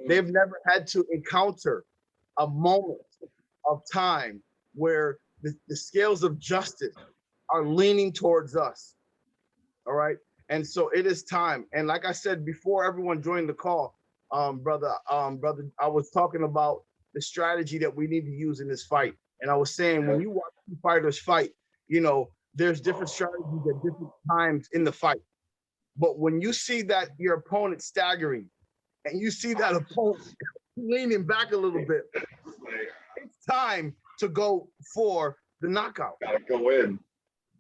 They've never had to encounter a moment of time where the scales of justice are leaning towards us. All right. And so it is time. And like I said before, everyone joined the call, brother, I was talking about the strategy that we need to use in this fight. And I was saying, when you watch two fighters fight, you know, there's different strategies at different times in the fight. But when you see that your opponent staggering, and you see that opponent leaning back a little bit, it's time to go for the knockout. Gotta go in.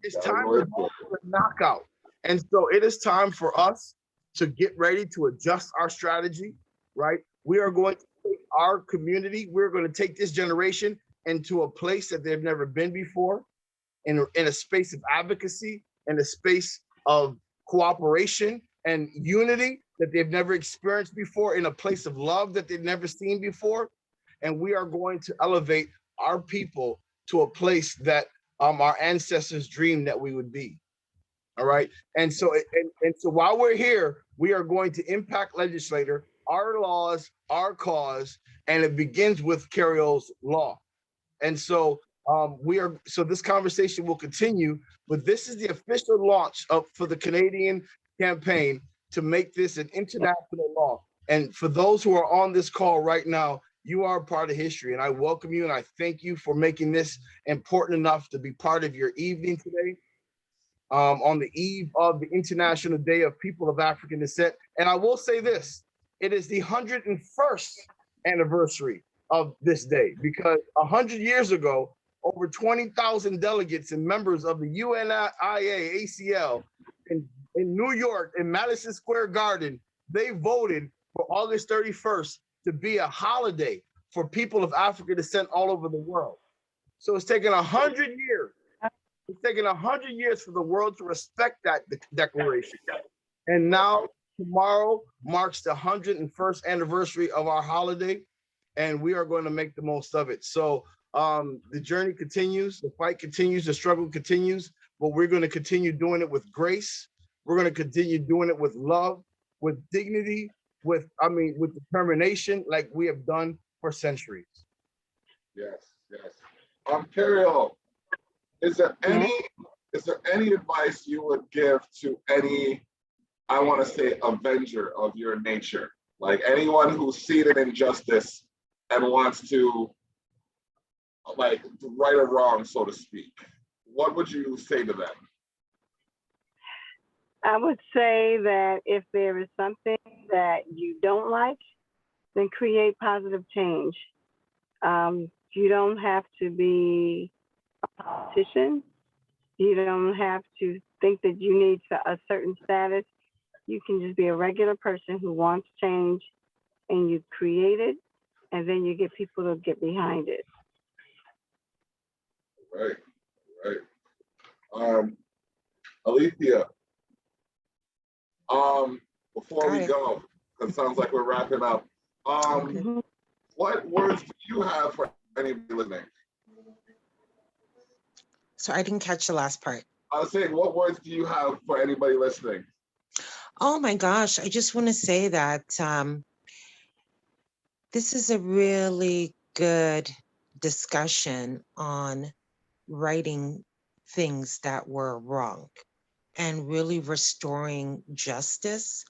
It's time to go for the knockout. And so it is time for us to get ready to adjust our strategy, right? We are going to take our community, we're going to take this generation into a place that they've never been before, in a space of advocacy, in a space of cooperation and unity that they've never experienced before, in a place of love that they've never seen before. And we are going to elevate our people to a place that our ancestors dreamed that we would be. All right. And so while we're here, we are going to impact legislator, our laws, our cause, and it begins with Cariols Law. And so this conversation will continue, but this is the official launch for the Canadian campaign to make this an international law. And for those who are on this call right now, you are a part of history, and I welcome you and I thank you for making this important enough to be part of your evening today, on the eve of the International Day of People of African Descent. And I will say this, it is the 101st anniversary of this day, because 100 years ago, over 20,000 delegates and members of the UNIA ACL in New York, in Madison Square Garden, they voted for August 31st to be a holiday for people of African descent all over the world. So it's taken 100 years. It's taken 100 years for the world to respect that declaration. And now tomorrow marks the 101st anniversary of our holiday, and we are going to make the most of it. So the journey continues, the fight continues, the struggle continues, but we're going to continue doing it with grace. We're going to continue doing it with love, with dignity, with determination, like we have done for centuries. Yes, yes. Cariol, is there any advice you would give to any, I want to say, avenger of your nature, like anyone who's seen an injustice and wants to, like, right or wrong, so to speak? What would you say to them? I would say that if there is something that you don't like, then create positive change. You don't have to be a politician. You don't have to think that you need a certain status. You can just be a regular person who wants change, and you create it, and then you get people to get behind it. Right, right. Alethea, before we go, because it sounds like we're wrapping up, what words do you have for anybody listening? So I didn't catch the last part. I was saying, what words do you have for anybody listening? Oh my gosh, I just want to say that this is a really good discussion on righting things that were wrong and really restoring justice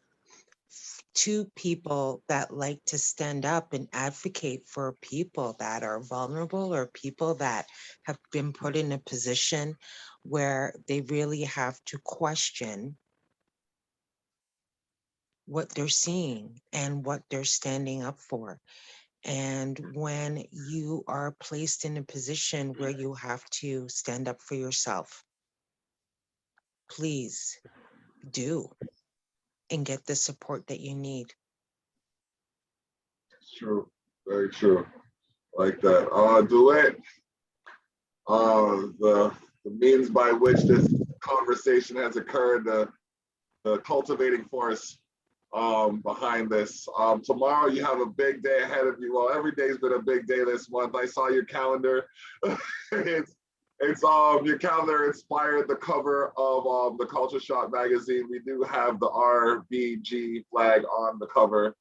to people that like to stand up and advocate for people that are vulnerable or people that have been put in a position where they really have to question what they're seeing and what they're standing up for. And when you are placed in a position where you have to stand up for yourself, please do. and get the support that you need. It's true. Very true. Like that. Duet. The means by which this conversation has occurred, the cultivating force behind this. Tomorrow you have a big day ahead of you. Well, every day's been a big day this month. I saw your calendar. it's your calendar inspired the cover of the Culture Shock magazine. We do have the RBG flag on the cover.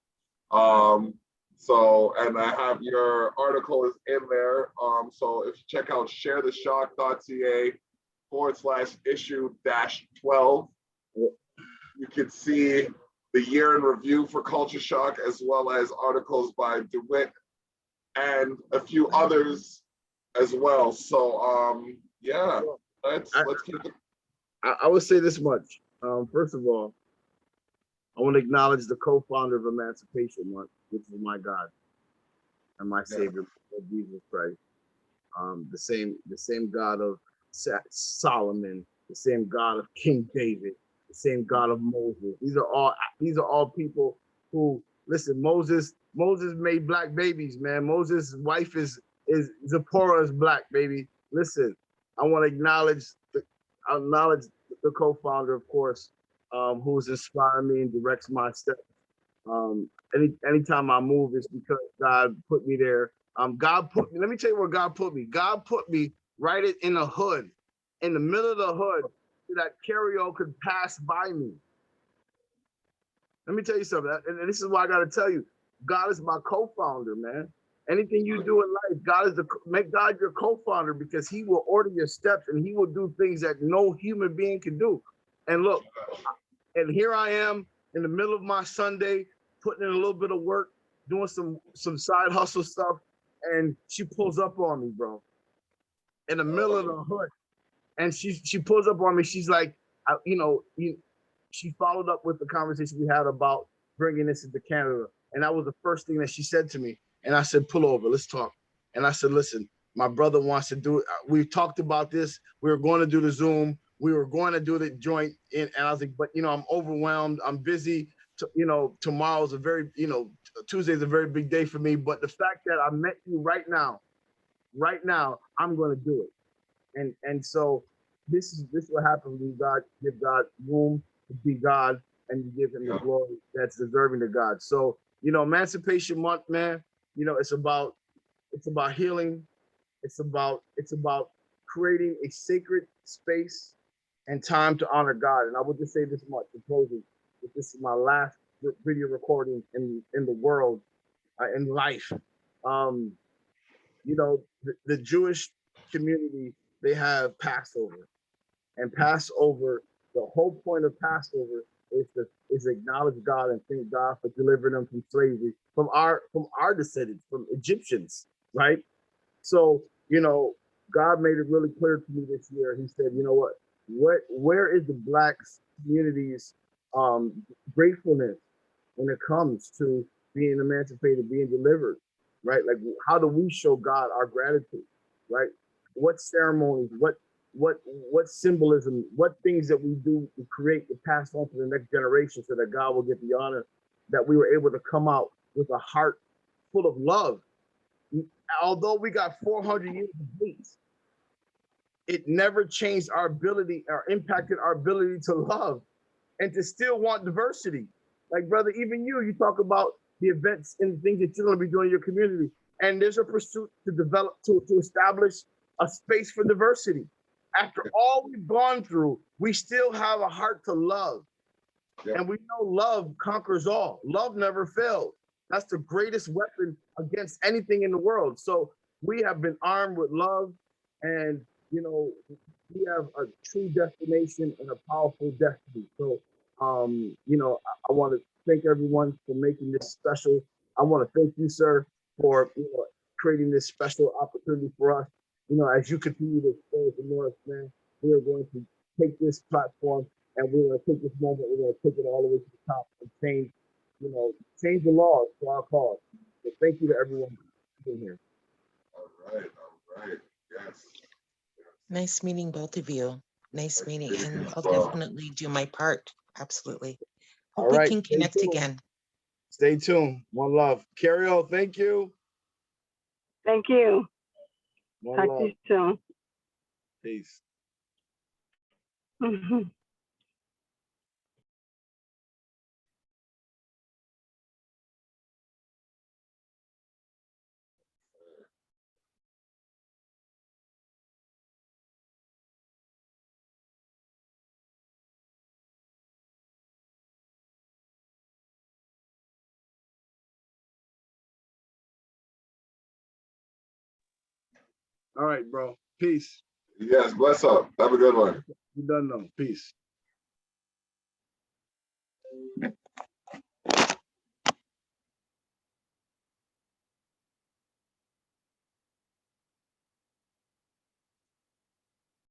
So, and I have your article is in there. So if you check out sharetheshock.ca/issue-12, you can see the year in review for Culture Shock, as well as articles by DeWitt and a few others as well. So, yeah, let's keep it. I would say this much. First of all, I want to acknowledge the co-founder of Emancipation Month, which is my God and my Savior, Jesus Christ. The same God of Solomon, the same God of King David, the same God of Moses. These are all people who, listen, Moses made black babies, man. Moses' wife is Zipporah's black baby. Listen, I want to acknowledge the co-founder, of course, who's inspiring me and directs my steps. Anytime I move, it's because God put me there. Let me tell you where God put me. God put me right in the hood, in the middle of the hood, so that Cariol could pass by me. Let me tell you something, and this is why I got to tell you, God is my co-founder, man. Anything you do in life, make God your co-founder, because he will order your steps and he will do things that no human being can do. And look, and here I am in the middle of my Sunday, putting in a little bit of work, doing some side hustle stuff, and she pulls up on me, bro, in the middle of the hood. And she pulls up on me. She's like, she followed up with the conversation we had about bringing this into Canada. And that was the first thing that she said to me. And I said, pull over, let's talk. And I said, listen, my brother wants to do it. We talked about this. We were going to do the Zoom. We were going to do the joint. And I was like, but, I'm overwhelmed. I'm busy. Tomorrow's Tuesday's a very big day for me. But the fact that I met you right now, I'm going to do it. And so this is what happens when God give God room to be God, and you give him the glory that's deserving to God. So, Emancipation Month, man, it's about healing. It's about creating a sacred space and time to honor God. And I would just say this much in closing: that this is my last video recording in the world, in life. The Jewish community, they have Passover, and Passover, the whole point of Passover is acknowledge God and thank God for delivering them from slavery, from our descendants, from Egyptians, right? So, God made it really clear to me this year. He said, you know what? Where is the Black community's gratefulness when it comes to being emancipated, being delivered, right? Like, how do we show God our gratitude, right? What ceremonies, what symbolism, what things that we do to create, to pass on to the next generation, so that God will get the honor that we were able to come out with a heart full of love. Although we got 400 years of hate, it never changed our ability or impacted our ability to love and to still want diversity. Like, brother, even you talk about the events and things that you're going to be doing in your community. And there's a pursuit to develop, to establish a space for diversity. After all we've gone through, we still have a heart to love. Yep. And we know love conquers all. Love never fails. That's the greatest weapon against anything in the world. So we have been armed with love, and we have a true destination and a powerful destiny. So I want to thank everyone for making this special. I want to thank you, sir, for creating this special opportunity for us. As you continue to expose the North, man, we are going to take this platform and we're going to take this moment, we're going to take it all the way to the top and change the laws for our cause. So thank you to everyone for being here. All right, yes. Nice meeting both of you. Nice meeting, and I'll definitely do my part. Absolutely. All Hope we right. can Stay connect tuned. again. Stay tuned. One love. Cariol, thank you. Thank you. One Talk to love. you soon. Peace. Mhm. All right, bro. Peace. Yes, bless up. Have a good one. You done know. Peace.